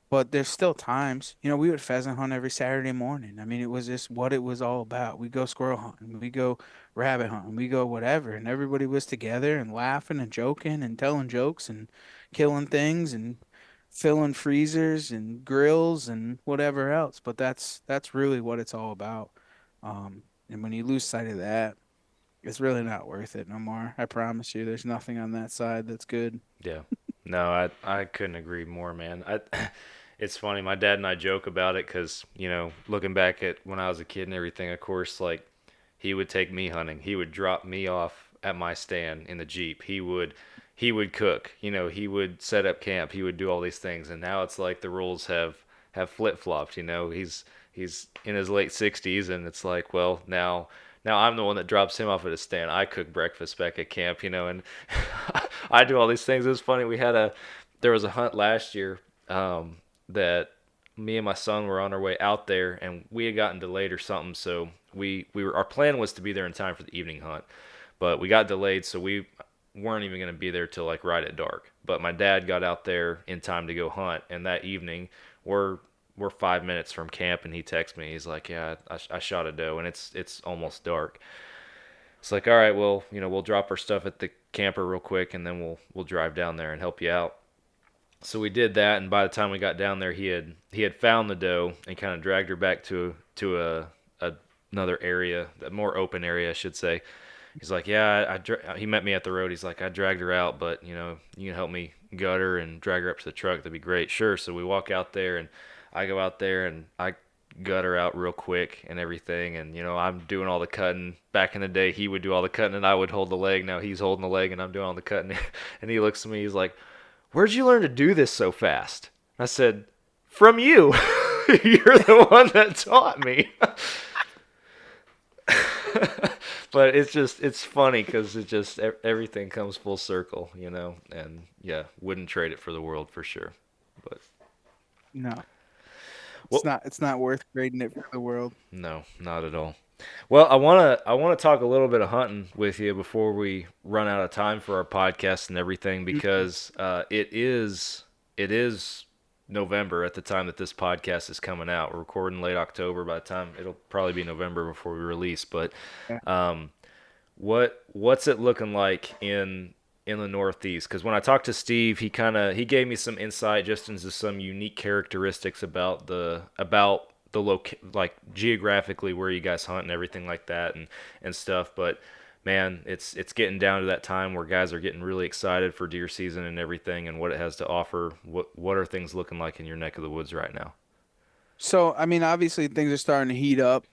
But there's still times, we would pheasant hunt every Saturday morning. I mean, it was just what it was all about. We go squirrel hunting, we go rabbit hunting, we go whatever, and everybody was together and laughing and joking and telling jokes and killing things and filling freezers and grills and whatever else. But that's really what it's all about. And when you lose sight of that, it's really not worth it no more. I promise you, there's nothing on that side that's good. Yeah. No, I couldn't agree more, man. It's funny. My dad and I joke about it because, looking back at when I was a kid and everything, of course, like he would take me hunting. He would drop me off at my stand in the Jeep. He would cook. He would set up camp. He would do all these things. And now it's like the roles have flip-flopped, He's in his late 60s and it's like, well, now I'm the one that drops him off at his stand. I cook breakfast back at camp, and I do all these things. It was funny. There was a hunt last year that me and my son were on our way out there, and we had gotten delayed or something. So our plan was to be there in time for the evening hunt, but we got delayed, so we weren't even going to be there till like right at dark. But my dad got out there in time to go hunt, and that evening we're 5 minutes from camp, and he texts me. He's like, "Yeah, I shot a doe, and it's almost dark." It's like, all right, well, we'll drop our stuff at the camper real quick, and then we'll drive down there and help you out. So we did that, and by the time we got down there, he had found the doe and kind of dragged her back to another area, a more open area, I should say. He's like, yeah, he met me at the road. He's like, I dragged her out, but you can help me gut her and drag her up to the truck. That'd be great. Sure. So we walk out there, and I go out there and I gut her out real quick and everything. And I'm doing all the cutting. Back in the day, he would do all the cutting and I would hold the leg. Now he's holding the leg and I'm doing all the cutting. And he looks at me. He's like, "Where'd you learn to do this so fast?" I said, "From you. You're the one that taught me." But it's funny because everything comes full circle, and yeah, wouldn't trade it for the world for sure. But No, it's well, not worth trading it for the world. no, not at all. Well, I wanna talk a little bit of hunting with you before we run out of time for our podcast and everything because it is November at the time that this podcast is coming out. We're recording late October. By the time it'll probably be November before we release. But Yeah. um, what's it looking like in the Northeast? Because when I talked to Steve, he gave me some insight just into some unique characteristics about the like geographically where you guys hunt and everything like that and stuff. But man, it's getting down to that time where guys are getting really excited for deer season and everything and what it has to offer. What are things looking like in your neck of the woods right now? So, I mean, obviously things are starting to heat up.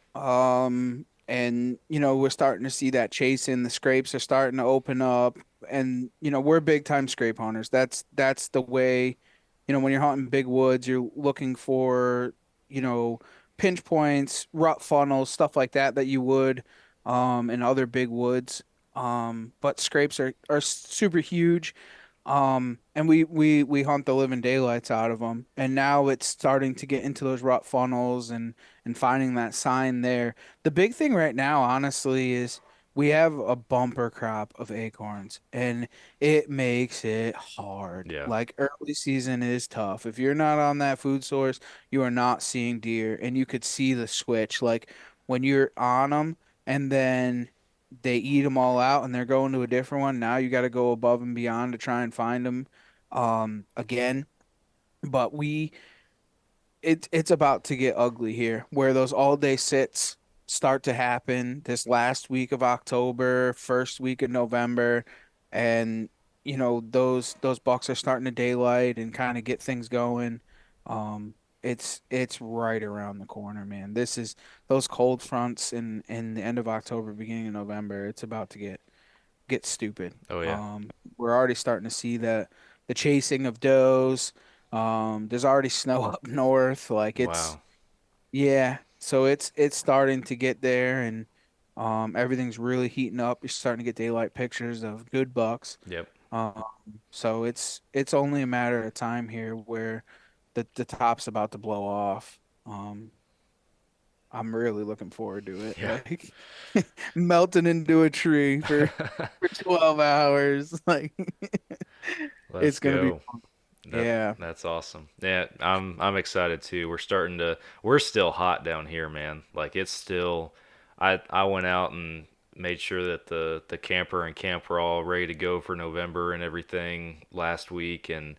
And we're starting to see that chasing. The scrapes are starting to open up, and we're big time scrape hunters. That's the way, when you're hunting big woods, you're looking for, you know, pinch points, rut funnels, stuff like that you would in other big woods. But scrapes are super huge. And we hunt the living daylights out of them, and now it's starting to get into those rut funnels and finding that sign there. The big thing right now, honestly, is we have a bumper crop of acorns, and it makes it hard. Yeah. Like early season is tough. If you're not on that food source, you are not seeing deer, and you could see the switch. Like when you're on them, and then they eat them all out and they're going to a different one. Now you got to go above and beyond to try and find them again. But it's about to get ugly here where those all day sits start to happen this last week of October, first week of November, and those bucks are starting to daylight and kind of get things going. It's right around the corner, man. This is those cold fronts in the end of October, beginning of November. It's about to get stupid. Oh yeah. We're already starting to see that the chasing of does. There's already snow up north. Like it's Wow. yeah, so it's starting to get there, and everything's really heating up. You're starting to get daylight pictures of good bucks. Yep. Um, so it's only a matter of time here where the top's about to blow off. I'm really looking forward to it. Yeah. Like melting into a tree for 12 hours. Like Let's it's gonna be go. That yeah. that's awesome. Yeah, I'm excited too. We're still hot down here, man. Like it's still I went out and made sure that the camper and camp were all ready to go for November and everything last week, and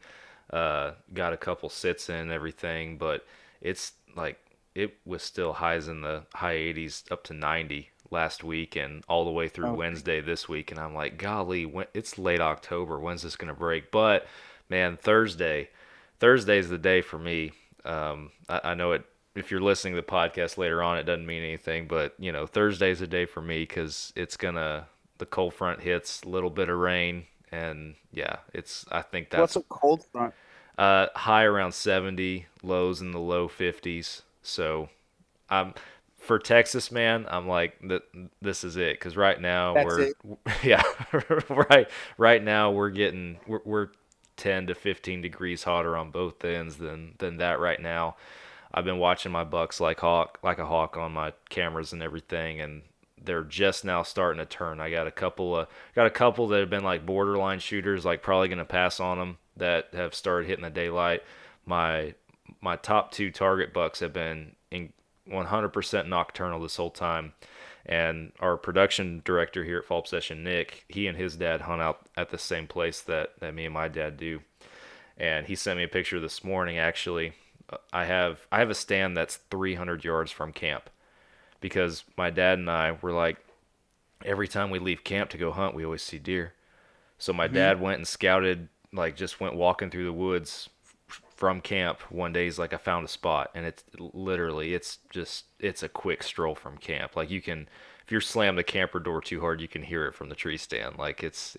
got a couple sits in and everything, but it's like it was still highs in the high 80s up to 90 last week and all the way through Oh, Wednesday this week, and I'm like, golly, it's late October. When's this gonna break? But man, Thursday's the day for me. I know it. If you're listening to the podcast later on, it doesn't mean anything, but Thursday's the day for me because the cold front hits, a little bit of rain, and yeah, I think what's that's a cold front? high around 70, lows in the low 50s. So I'm for Texas, man. I'm like this is it because right now That's we're it. yeah right now we're 10 to 15 degrees hotter on both ends than that right now. I've been watching my bucks like a hawk on my cameras and everything, and they're just now starting to turn. I got a couple that have been like borderline shooters, like probably gonna pass on them that have started hitting the daylight. My my top two target bucks have been in 100% nocturnal this whole time. And our production director here at Fall Obsession, Nick, he and his dad hunt out at the same place that me and my dad do. And he sent me a picture this morning. Actually, I have a stand that's 300 yards from camp because my dad and I were like, every time we leave camp to go hunt, we always see deer. So my Hmm. dad went and scouted, like just went walking through the woods from camp one day. He's like, I found a spot, and it's literally, it's a quick stroll from camp. Like you can, if you slam the camper door too hard, you can hear it from the tree stand. Like it's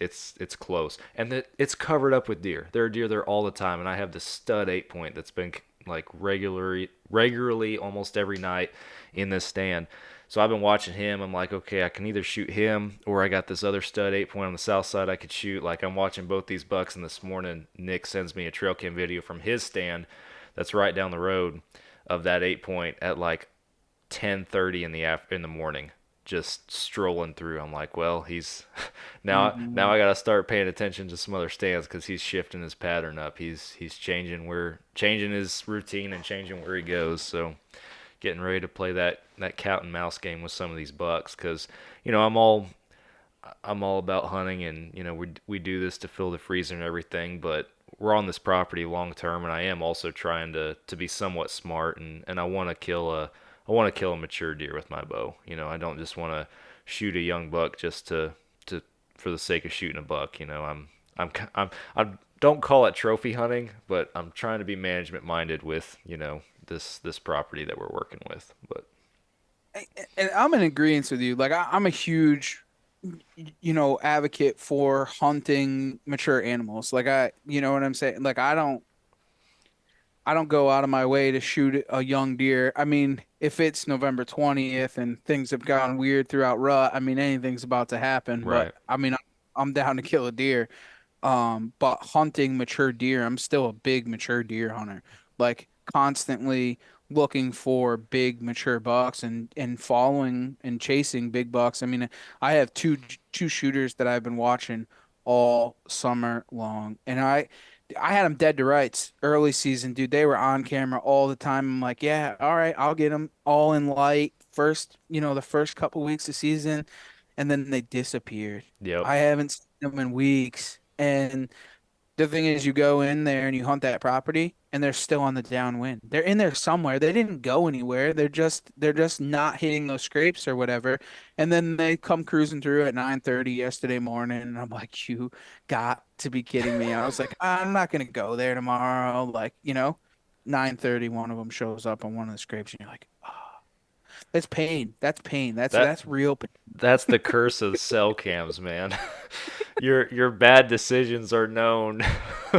close, and it's covered up with deer. There are deer there all the time, and I have this stud 8 point that's been like regularly almost every night in this stand. So I've been watching him. I'm like, okay, I can either shoot him or I got this other stud 8 point on the south side I could shoot. Like I'm watching both these bucks, and this morning Nick sends me a trail cam video from his stand that's right down the road of that 8 point at like 10:30 in the morning, just strolling through. I'm like, well, he's now Hmm. I got to start paying attention to some other stands because he's shifting his pattern up. He's changing his routine and changing where he goes. So getting ready to play that cat and mouse game with some of these bucks because I'm all about hunting, and we do this to fill the freezer and everything, but we're on this property long term, and I am also trying to be somewhat smart, and I want to kill a mature deer with my bow. I don't just want to shoot a young buck just to for the sake of shooting a buck. I don't call it trophy hunting, but I'm trying to be management minded with this property that we're working with. But And I'm in agreement with you. Like I'm a huge, advocate for hunting mature animals. Like you know what I'm saying? Like I don't go out of my way to shoot a young deer. I mean, if it's November 20th and things have gone weird throughout rut, I mean, anything's about to happen. But right, I mean, I'm down to kill a deer. But hunting mature deer, I'm still a big mature deer hunter. Like constantly looking for big mature bucks and following and chasing big bucks. I mean, I have two shooters that I've been watching all summer long, and I had them dead to rights early season, dude. They were on camera all the time. I'm like, yeah, all right, I'll get them all in light first, the first couple weeks of season, and then they disappeared. yep, I haven't seen them in weeks, and the thing is, you go in there and you hunt that property, and they're still on the downwind. They're in there somewhere. They didn't go anywhere. They're just not hitting those scrapes or whatever. And then they come cruising through at 9:30 yesterday morning, and I'm like, you got to be kidding me. I was like, I'm not gonna go there tomorrow. Like, 9:30, one of them shows up on one of the scrapes, and you're like, oh. That's pain. That's pain. That That's real pain. that's the curse of cell cams, man. Your bad decisions are known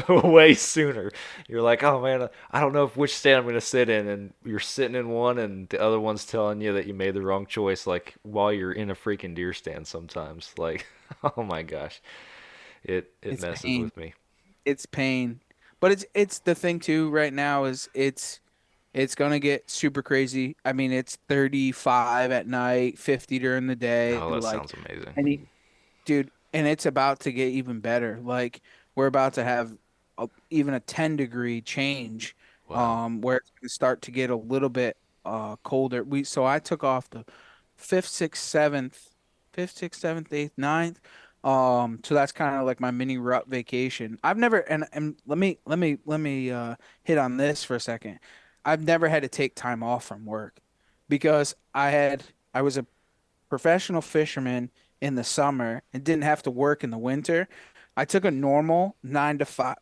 way sooner. You're like, oh man, I don't know which stand I'm gonna sit in, and you're sitting in one, and the other one's telling you that you made the wrong choice, like while you're in a freaking deer stand. Sometimes, like, oh my gosh, it It's messes pain. with me. It's pain. But it's the thing too right now is it's gonna get super crazy. I mean, it's 35 at night, 50 during the day. Oh, that Like, sounds amazing. any dude, and it's about to get even better. Like, we're about to have even a 10-degree change, Wow. where it's gonna start to get a little bit colder. So I took off the fifth, sixth, seventh, fifth, sixth, seventh, eighth, ninth. So that's kind of like my mini rut vacation. I've never, and let me hit on this for a second. I've never had to take time off from work because I was a professional fisherman in the summer and didn't have to work in the winter. I took a normal 9 to 5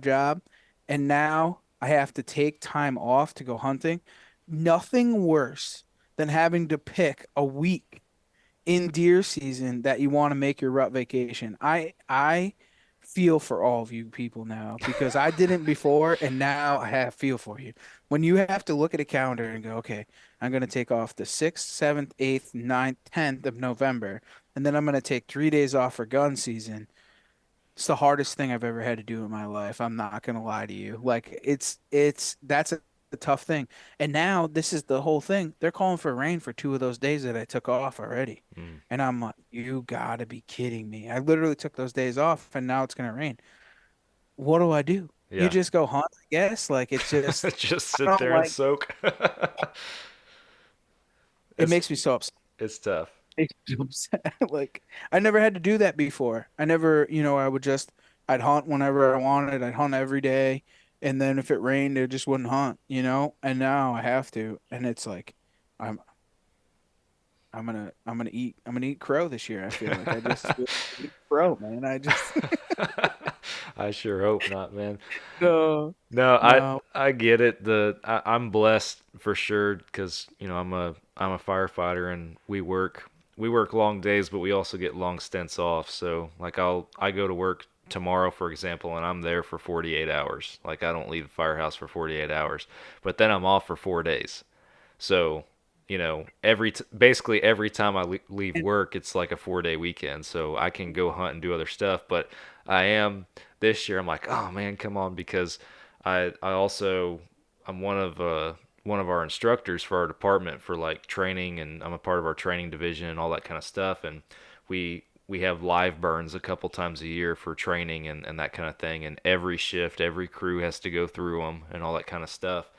job, and now I have to take time off to go hunting. Nothing worse than having to pick a week in deer season that you want to make your rut vacation. I feel for all of you people now because I didn't before and now I have feel for you. When you have to look at a calendar and go, okay, I'm going to take off the 6th, 7th, 8th, 9th, 10th of November, and then I'm going to take 3 days off for gun season. It's the hardest thing I've ever had to do in my life. I'm not gonna lie to you. Like it's that's a tough thing. And now this is the whole thing. They're calling for rain for 2 of those days that I took off already. Mm. And I'm like, you gotta be kidding me. I literally took those days off and now it's gonna rain. What do I do? You Yeah. just go hunt, I guess. Like it's just Just I sit don't there and like soak. it It's makes me so upset. it's tough. Makes me so upset. Like I never had to do that before. I never, I would just I'd hunt whenever I wanted. I'd hunt every day, and then if it rained, I just wouldn't hunt. And now I have to, and it's like I'm I'm gonna eat crow this year. I feel like I just feel like eating crow, man. I just I sure hope not, man. no No, no. I get it. I'm blessed for sure because I'm a firefighter and we work long days, but we also get long stints off. So like I go to work tomorrow, for example, and I'm there for 48 hours. Like I don't leave the firehouse for 48 hours, but then I'm off for 4 days. So, basically every time I leave And work, it's like a 4 day weekend. So I can go hunt and do other stuff. But I am this year. I'm like, oh man, come on, because I also I'm one of our instructors for our department for like training, and I'm a part of our training division and all that kind of stuff. And we have live burns a couple times a year for training and that kind of thing. And every shift, every crew has to go through them and all that kind of stuff.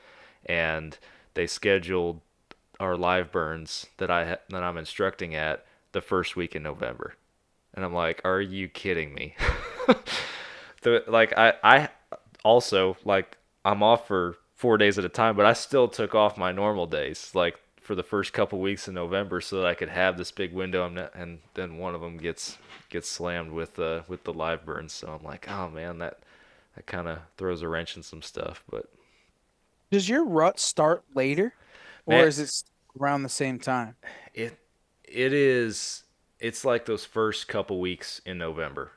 And they scheduled our live burns that I'm instructing at the first week in November. And I'm like, are you kidding me? I also like I'm off for 4 days at a time, but I still took off my normal days like for the first couple weeks in November so that I could have this big window, and then one of them gets slammed with the live burns. So I'm like, oh man, that kind of throws a wrench in some stuff. But does your rut start later, man, or is it around the same time? it it is it's like those first couple weeks in November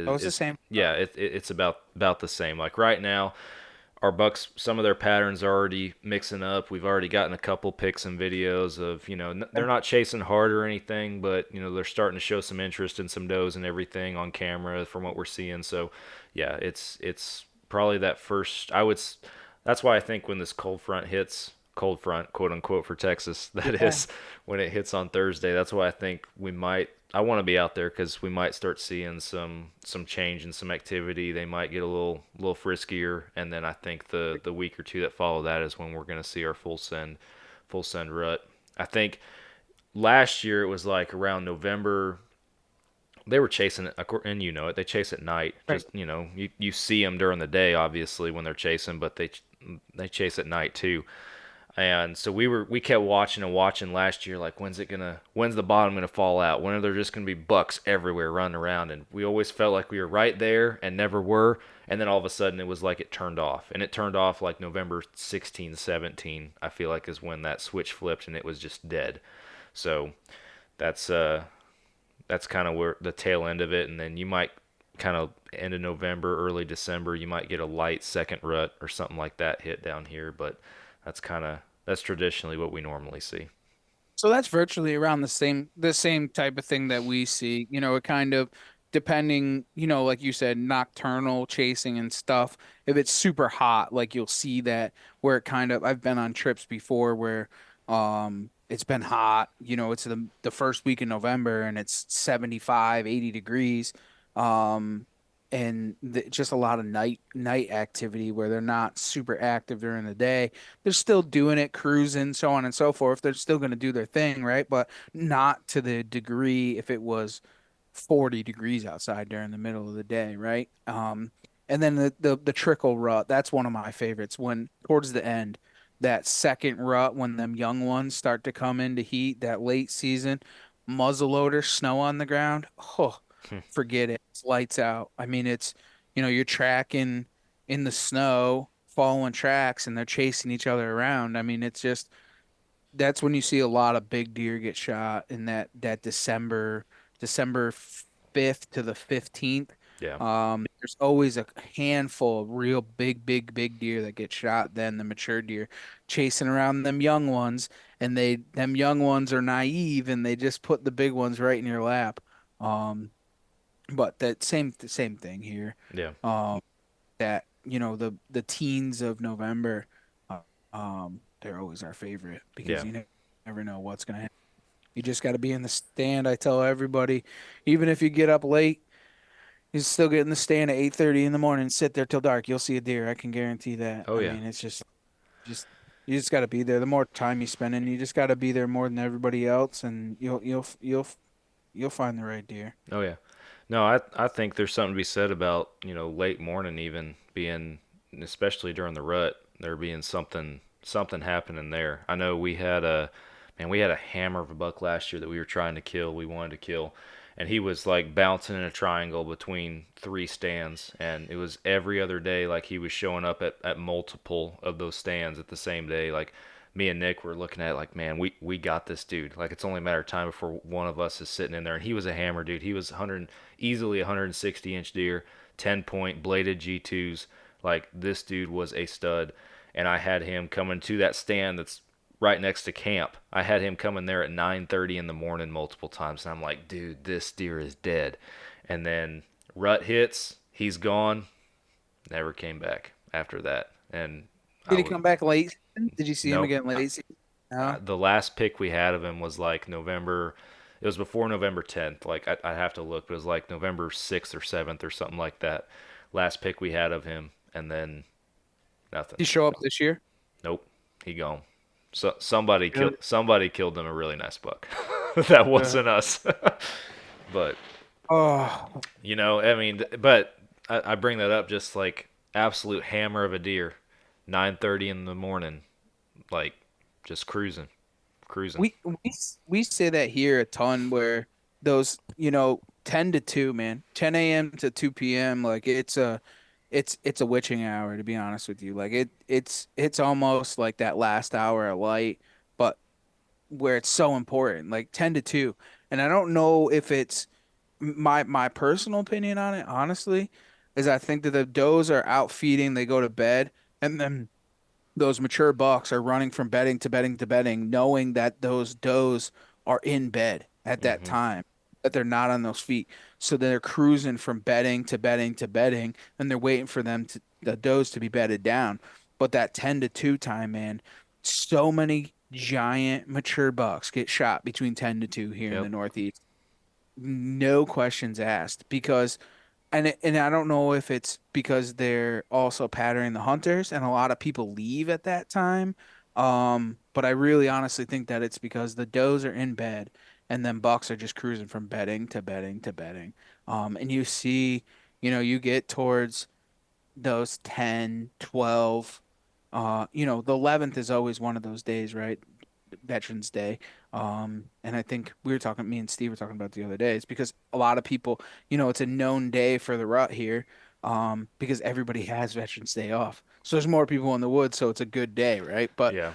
Oh, is it's the is same. yeah, it's about the same. Like right now, our bucks, some of their patterns are already mixing up. We've already gotten a couple pics and videos of, they're not chasing hard or anything, but they're starting to show some interest in some does and everything on camera from what we're seeing. So, yeah, it's probably that first. That's why I think when this cold front, quote unquote, for Texas, that Yeah. is, when it hits on Thursday, that's why I think I want to be out there because we might start seeing some change and some activity. They might get a little friskier, and then I think the week or two that follow that is when we're going to see our full send rut. I think last year it was like around November. They were chasing it, and they chase at night. Right. Just you see them during the day, obviously when they're chasing, but they chase at night too. And so we kept watching and watching last year, like when's the bottom gonna fall out? When are there just gonna be bucks everywhere running around? And we always felt like we were right there and never were. And then all of a sudden it was like it turned off. And it turned off like November 16, 17, I feel like is when that switch flipped and it was just dead. So that's that's kind of where the tail end of it. And then you might kind of end of November, early December, you might get a light second rut or something like that hit down here, but that's traditionally what we normally see. So that's virtually around the same type of thing that we see. It kind of depending, like you said, nocturnal chasing and stuff. If it's super hot, like you'll see that where it kind of I've been on trips before where it's been hot, it's the first week in November and it's 75, 80 degrees. Um and just a lot of night activity where they're not super active during the day. They're still doing it, cruising, so on and so forth. They're still going to do their thing, right? But not to the degree if it was 40 degrees outside during the middle of the day, right? And then the trickle rut, that's one of my favorites when towards the end, that second rut when them young ones start to come into heat, that late season, muzzleloader, snow on the ground. Oh, forget it. It's lights out. I mean, you're tracking in the snow, following tracks, and they're chasing each other around. I mean, it's just that's when you see a lot of big deer get shot in that December 5th to the 15th. Yeah. There's always a handful of real big deer that get shot. Then the mature deer chasing around them young ones, and them young ones are naive, and they just put the big ones right in your lap. But that the same thing here. Yeah. Um, that the teens of November, they're always our favorite because Yeah. never know what's gonna happen. You just got to be in the stand. I tell everybody, even if you get up late, you still get in the stand at 8:30 in the morning, sit there till dark. You'll see a deer. I can guarantee that. Oh I yeah. mean, it's just you just got to be there. The more time you spend in, you just got to be there more than everybody else, and you'll find the right deer. Oh yeah. No, I think there's something to be said about, late morning even being, especially during the rut, there being something happening there. I know we had a hammer of a buck last year that we were trying to kill, we wanted to kill, and he was like bouncing in a triangle between three stands, and it was every other day like he was showing up at multiple of those stands at the same day. Like me and Nick were looking at it like, man, we got this dude. Like it's only a matter of time before one of us is sitting in there. And he was a hammer, dude. He was 100, easily 160-inch deer, 10-point bladed G2s. Like this dude was a stud. And I had him coming to that stand that's right next to camp. I had him coming there at 9:30 in the morning multiple times. And I'm like, dude, this deer is dead. And then rut hits, he's gone. Never came back after that. And I Did he was come back late? Did you see him nope. again late? No. The last pick we had of him was like November. It was before November 10th. Like I have to look, but it was like November 6th or 7th or something like that. Last pick we had of him, and then nothing. Did he show up this year? Nope, he gone. So somebody Really? killed him a really nice buck. That wasn't us. But Oh, I mean, but I bring that up just like absolute hammer of a deer, 9:30 in the morning, like just cruising. we say that here a ton where those 10 to 2, man, 10 a.m. to 2 p.m. like it's a witching hour, to be honest with you. Like it's almost like that last hour of light, but where it's so important, like 10 to 2. And I don't know if it's my personal opinion on it, honestly, is I think that the does are out feeding, they go to bed, and then those mature bucks are running from bedding to bedding to bedding, knowing that those does are in bed at that Hmm. time, that they're not on those feet. So they're cruising from bedding to bedding to bedding, and they're waiting for the does to be bedded down. But that 10 to 2 time, man, so many giant mature bucks get shot between 10 to 2 here in the Yep. Northeast. No questions asked because and I don't know if it's because they're also patterning the hunters and a lot of people leave at that time. But I really honestly think that it's because the does are in bed and then bucks are just cruising from bedding to bedding to bedding. And you see, you get towards those 10, 12. The 11th is always one of those days, right? Veterans Day. And I think me and Steve were talking about the other day. It's because a lot of people, it's a known day for the rut here, because everybody has Veterans Day off. So there's more people in the woods, so it's a good day, right? But Yeah.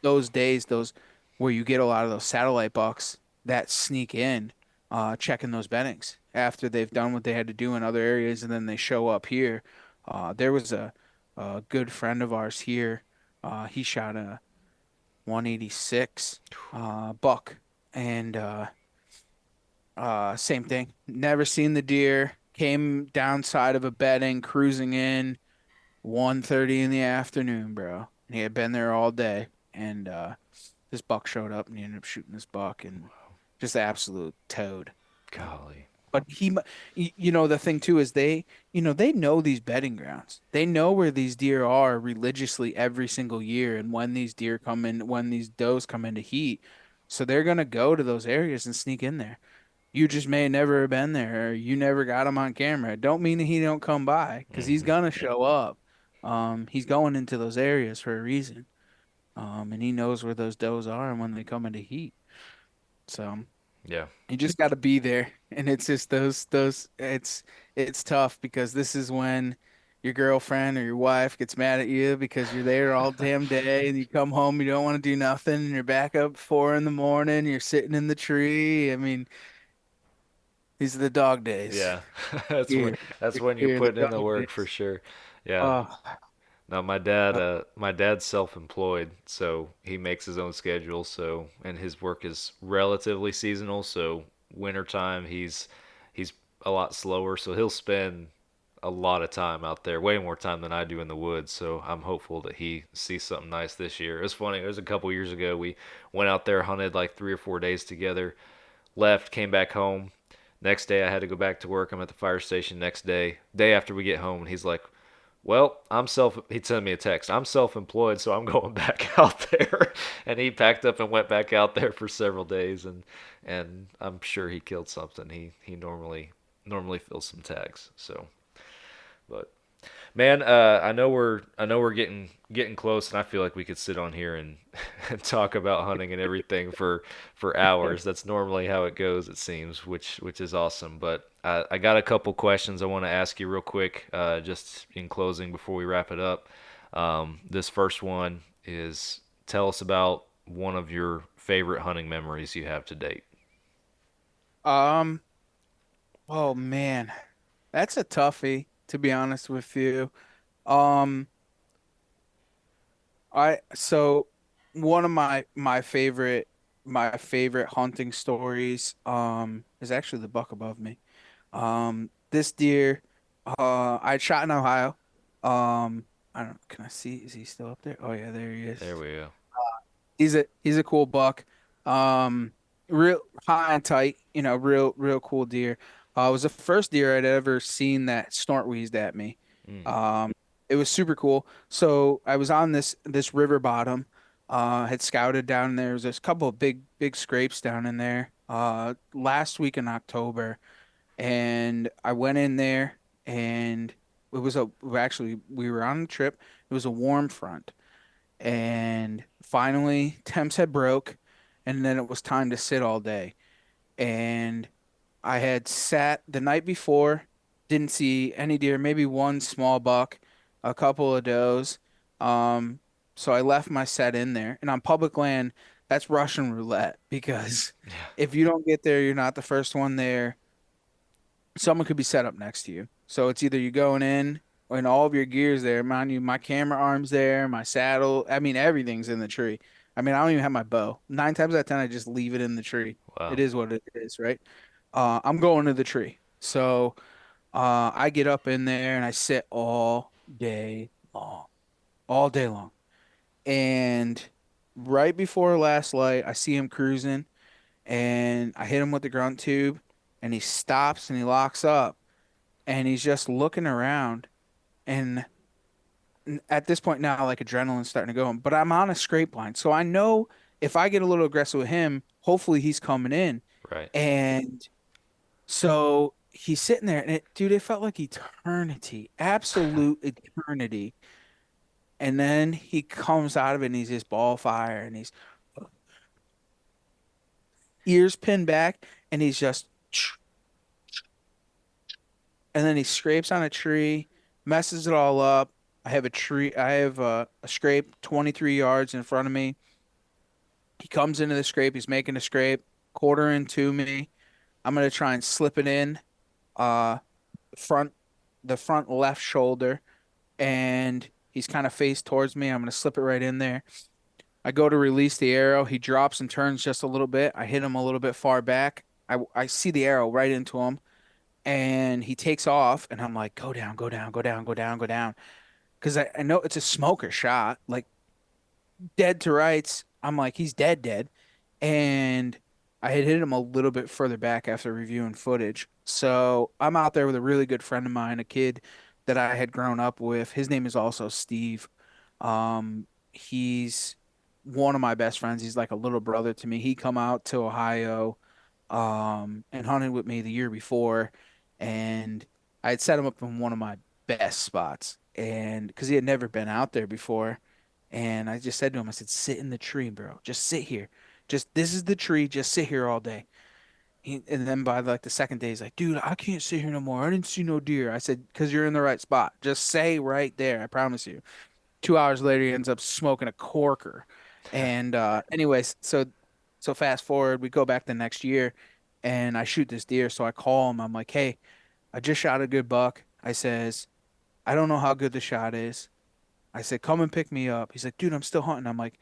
those days, those where you get a lot of those satellite bucks that sneak in, checking those beddings after they've done what they had to do in other areas, and then they show up here. There was a good friend of ours here. He shot a 186 buck, and same thing. Never seen the deer. Came downside of a bedding, cruising in 1:30 in the afternoon, bro. And he had been there all day, and this buck showed up, and he ended up shooting this buck, and just absolute toad. Golly. But the thing too is they know these bedding grounds. They know where these deer are religiously every single year, and when these deer come in, when these does come into heat. So they're gonna go to those areas and sneak in there. You just may never have been there, or you never got him on camera. Don't mean that he don't come by, because he's Hmm. gonna show up. He's going into those areas for a reason. And he knows where those does are and when they come into heat. So. Yeah. You just got to be there, and it's just those it's tough, because this is when your girlfriend or your wife gets mad at you because you're there all damn day, and you come home, you don't want to do nothing, and you're back up 4 in the morning, you're sitting in the tree. I mean, these are the dog days. Yeah. that's when Here, that's when you're here, the putting in the dog work for days. sure. Yeah. Oh, No, my dad's self-employed, so he makes his own schedule. So, and his work is relatively seasonal. So, wintertime he's a lot slower. So he'll spend a lot of time out there, way more time than I do in the woods. So I'm hopeful that he sees something nice this year. It was funny. It was a couple years ago. We went out there, hunted like 3 or 4 days together, left, came back home. Next day I had to go back to work. I'm at the fire station next day. Day after we get home, and he's like, well, he sent me a text. I'm self-employed, so I'm going back out there. And he packed up and went back out there for several days, and I'm sure he killed something. He normally fills some tags. So, but man, I know we're getting close, and I feel like we could sit on here and, and talk about hunting and everything for hours. That's normally how it goes, it seems, which is awesome. But I got a couple questions I want to ask you real quick, just in closing before we wrap it up. This first one is, tell us about one of your favorite hunting memories you have to date. um, oh man, that's a toughie, to be honest with you. Um, I so one of my favorite hunting stories is actually the buck above me. This deer I shot in Ohio. I don't can I see, is he still up there? Oh yeah, there he There is. we go. He's a cool buck. Um Real high and tight, real cool deer. It was the first deer I'd ever seen that snort wheezed at me. Mm, Um it was super cool. So I was on this river bottom, had scouted down there. There's a couple of big scrapes down in there. Last week in October, and I went in there, and we were on a trip. It was a warm front, and finally temps had broke, and then it was time to sit all day. And I had sat the night before, didn't see any deer, maybe one small buck, a couple of does. Um, so I left my set in there. And on public land, that's Russian roulette, because yeah. if you don't get there, you're not the first one there. Someone could be set up next to you. So it's either you going in, and all of your gear's there. Mind you, my camera arm's there, my saddle. I mean, everything's in the tree. I mean, I don't even have my bow. 9 times out of 10, I just leave it in the tree. It Wow. is what it is, right? I'm going to the tree. So I get up in there and I sit all day long. And right before last light, I see him cruising, and I hit him with the grunt tube, and he stops and he locks up, and he's just looking around. And at this point now, like, adrenaline's starting to go, but I'm on a scrape line. So I know if I get a little aggressive with him, hopefully he's coming in. Right. And so he's sitting there, and dude, it felt like eternity, absolute eternity. And then he comes out of it and he's just ball fire and he's ears pinned back and he's just, and then he scrapes on a tree, messes it all up. I have a scrape 23 yards in front of me. He comes into the scrape, he's making a scrape, quarter into me. I'm gonna try and slip it in, uh, front, the front left shoulder, and he's kind of face towards me. I'm gonna slip it right in there. I go to release the arrow. He drops and turns just a little bit. I hit him a little bit far back. I see the arrow right into him, and he takes off. And I'm like, go down, go down, go down, go down, go down. Because I know it's a smoker shot, like dead to rights. I'm like, he's dead, dead. And I had hit him a little bit further back after reviewing footage. So I'm out there with a really good friend of mine, a kid that I had grown up with. His name is also Steve. He's one of my best friends. He's like a little brother to me. He come out to Ohio, and hunted with me the year before, and I had set him up in one of my best spots, and because he had never been out there before, and I just said to him, I said, "Sit in the tree, bro. Just sit here. Just this is the tree. Just sit here all day." And then by like the second day, he's like, "Dude, I can't sit here no more. I didn't see no deer." I said, "Because you're in the right spot. Just stay right there. I promise you." 2 hours later, he ends up smoking a corker. And anyways, so fast forward, we go back the next year, and I shoot this deer. So I call him. I'm like, "Hey, I just shot a good buck." I says, "I don't know how good the shot is." I said, "Come and pick me up." He's like, "Dude, I'm still hunting." I'm like,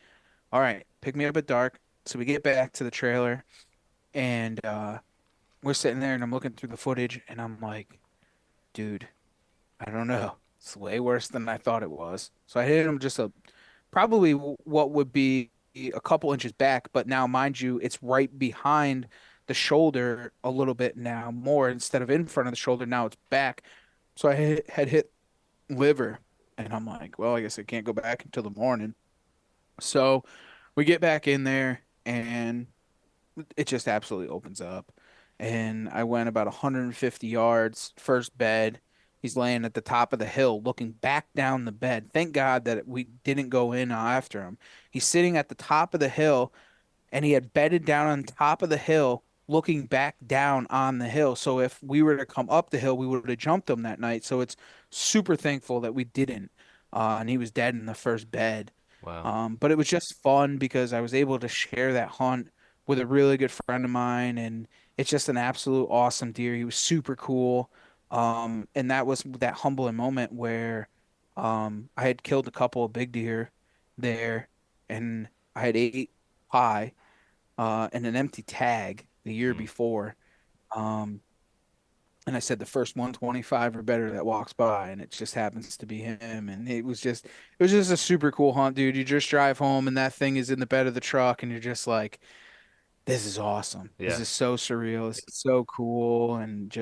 "All right, pick me up at dark." So we get back to the trailer, and we're sitting there, and I'm looking through the footage, and I'm like, "Dude, I don't know. It's way worse than I thought it was." So I hit him just a probably what would be a couple inches back, but now mind you, it's right behind the shoulder a little bit now, more instead of in front of the shoulder. Now it's back. So had hit liver, and I'm like, well, I guess I can't go back until the morning. So we get back in there, and it just absolutely opens up. And I went about 150 yards, first bed. He's laying at the top of the hill, looking back down the bed. Thank God that we didn't go in after him. He's sitting at the top of the hill, and he had bedded down on top of the hill, looking back down on the hill. So if we were to come up the hill, we would have jumped him that night. So it's super thankful that we didn't. And he was dead in the first bed. Wow. But it was just fun because I was able to share that hunt with a really good friend of mine, and it's just an absolute awesome deer. He was super cool. And that was that humbling moment where I had killed a couple of big deer there, and I had ate pie and an empty tag the year Hmm. before. Um, and I said the first 125 or better that walks by, and it just happens to be him. And it was just a super cool hunt, dude. You just drive home, and that thing is in the bed of the truck, and you're just like, this is awesome. This Yeah. is so surreal. This is so cool, and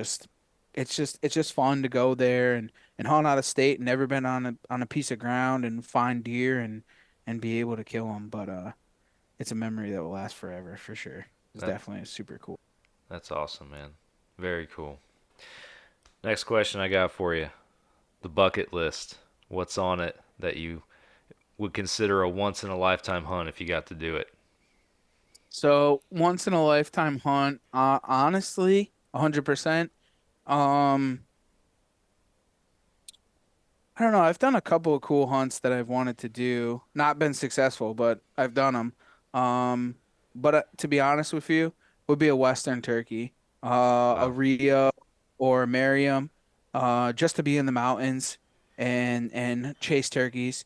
it's just fun to go there and hunt out of state, and never been on a piece of ground and find deer and be able to kill them. But it's a memory that will last forever for sure. It's That definitely super cool. that's awesome, man. Very cool. Next question I got for you. The bucket list. What's on it that you would consider a once in a lifetime hunt if you got to do it? So once in a lifetime hunt, honestly, 100%. Um, I don't know. I've done a couple of cool hunts that I've wanted to do. Not been successful, but I've done them. Um, but to be honest with you, would be a Western turkey, a Wow. Rio or a Merriam, just to be in the mountains and chase turkeys.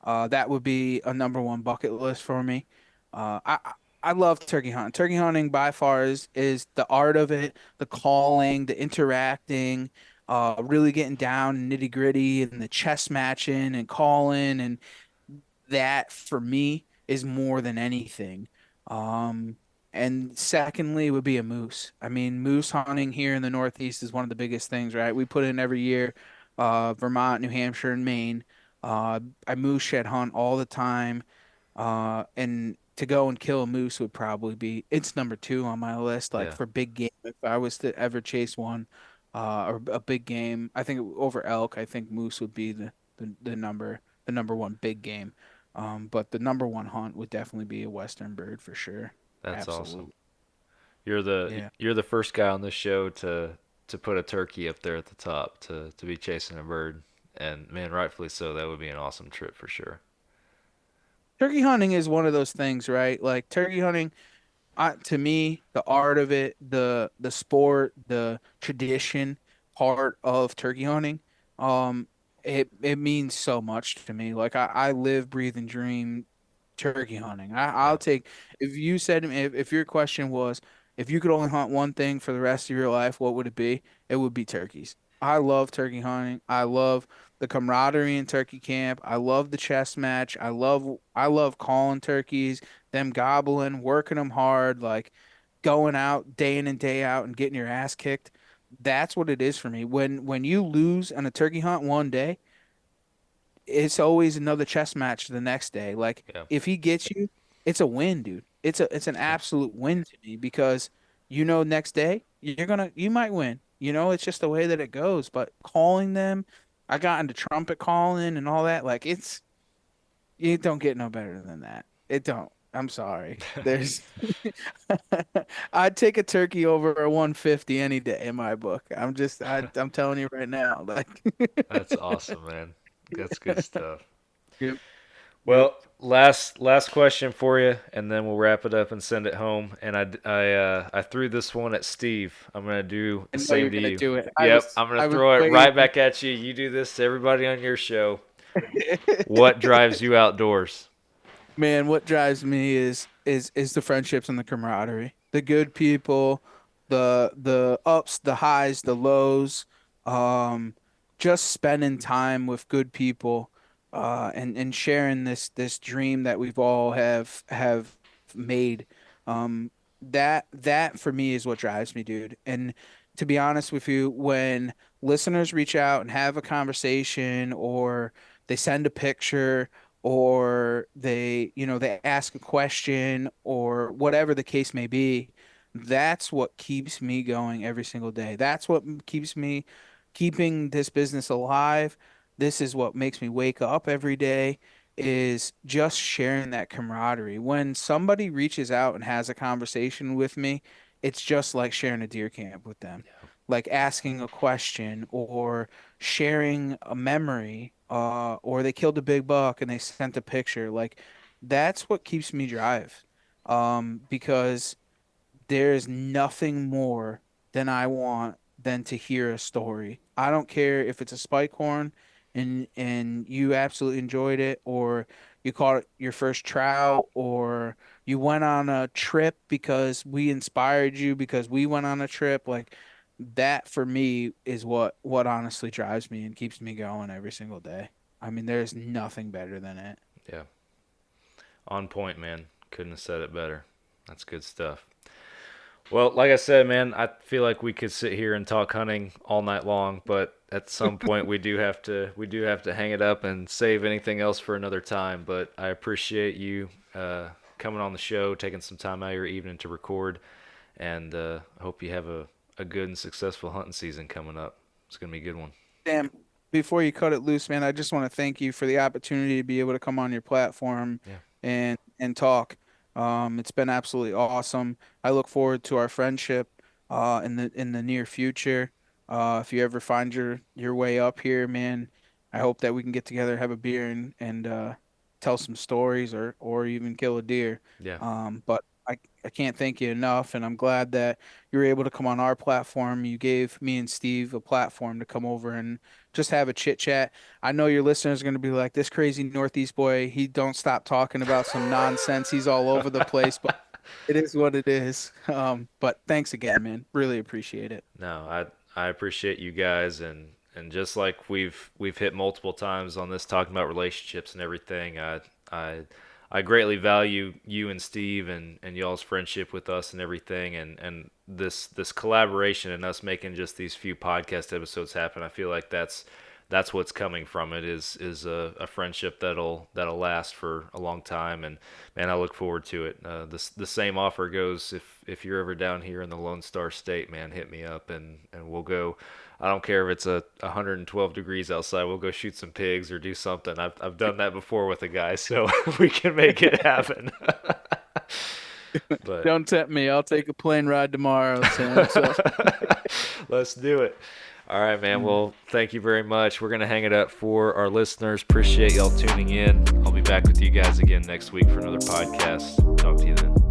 That would be a number one bucket list for me. I love turkey hunting. Turkey hunting by far is the art of it, the calling, the interacting, really getting down nitty gritty and the chess matching and calling, and that for me is more than anything. Um, and secondly would be a moose. I mean, moose hunting here in the Northeast is one of the biggest things, right? We put in every year, Vermont, New Hampshire, and Maine. I moose shed hunt all the time. And to go and kill a moose would probably be it's number two on my list. Like Yeah. for big game, if I was to ever chase one, or a big game, I think over elk, I think moose would be the number the number one big game. But the number one hunt would definitely be a Western bird for sure. That's awesome. Absolutely. Yeah. You're the first guy on this show to put a turkey up there at the top to be chasing a bird, and man, rightfully so. That would be an awesome trip for sure. Turkey hunting is one of those things, right? Like turkey hunting, to me, the art of it, the sport, the tradition part of turkey hunting, um, it means so much to me. Like I live, breathe, and dream turkey hunting. I'll Yeah, take if you said to me if your question was if you could only hunt one thing for the rest of your life, what would it be? It would be turkeys. I love turkey hunting. I love the camaraderie in turkey camp. I love the chess match. I love calling turkeys, them gobbling, working them hard, like going out day in and day out and getting your ass kicked. That's what it is for me. When you lose on a turkey hunt one day, it's always another chess match the next day. Like yeah, if he gets you, it's a win, dude. It's an absolute win to me because next day you might win. It's just the way that it goes. But calling them, I got into trumpet calling and all that. Like it don't get no better than that. It don't. I'm sorry. There's I'd take a turkey over a 150 any day in my book. I'm telling you right now. Like that's awesome, man. That's good stuff. Yep. Yep. Well, last question for you, and then we'll wrap it up and send it home. And I threw this one at Steve. I'm gonna do I the know same you're to gonna you. do it. I Yep, was I'm gonna I was throw it right waiting. back at you. You do this to everybody on your show. What drives you outdoors? Man, what drives me is the friendships and the camaraderie. The good people, the ups, the highs, the lows, um, just spending time with good people, and sharing this dream that we've all have made. Um, that for me is what drives me, dude. And to be honest with you, when listeners reach out and have a conversation or they send a picture or they ask a question or whatever the case may be, that's what keeps me going every single day. That's what keeps me keeping this business alive. This is what makes me wake up every day is just sharing that camaraderie. When somebody reaches out and has a conversation with me, it's just like sharing a deer camp with them. Like asking a question or sharing a memory, or they killed a big buck and they sent a picture. Like that's what keeps me drive. Because there's nothing more than I want than to hear a story. I don't care if it's a spike horn and you absolutely enjoyed it, or you caught your first trout, or you went on a trip because we inspired you because we went on a trip. Like that for me is what honestly drives me and keeps me going every single day. I mean, there's nothing better than it. Yeah, on point, man. Couldn't have said it better. That's good stuff. Well, like I said, man, I feel like we could sit here and talk hunting all night long, but at some point we do have to hang it up and save anything else for another time. But I appreciate you coming on the show, taking some time out of your evening to record, and I hope you have a good and successful hunting season coming up. It's gonna be a good one. Sam, before you cut it loose, man, I just want to thank you for the opportunity to be able to come on your platform Yeah, and talk. It's been absolutely awesome. I look forward to our friendship in the near future. If you ever find your way up here, man, I hope that we can get together, have a beer, and tell some stories or even kill a deer. yeah, But I can't thank you enough, and I'm glad that you were able to come on our platform. You gave me and Steve a platform to come over and just have a chit chat. I know your listeners are going to be like, this crazy Northeast boy, he don't stop talking about some nonsense. He's all over the place, but it is what it is. But thanks again, man. Really appreciate it. no, I appreciate you guys, and just like we've hit multiple times on this talking about relationships and everything. I I greatly value you and Steve and y'all's friendship with us and everything, and this collaboration and us making just these few podcast episodes happen. I feel like that's what's coming from it is a friendship that'll last for a long time. And man, I look forward to it. The same offer goes if you're ever down here in the Lone Star State, man, hit me up and we'll go. I don't care if it's 112 degrees outside. We'll go shoot some pigs or do something. I've done that before with a guy, so we can make it happen. But Don't tempt me. I'll take a plane ride tomorrow, Sam. So. let's do it. All right, man. Well, thank you very much. We're going to hang it up for our listeners. Appreciate y'all tuning in. I'll be back with you guys again next week for another podcast. Talk to you then.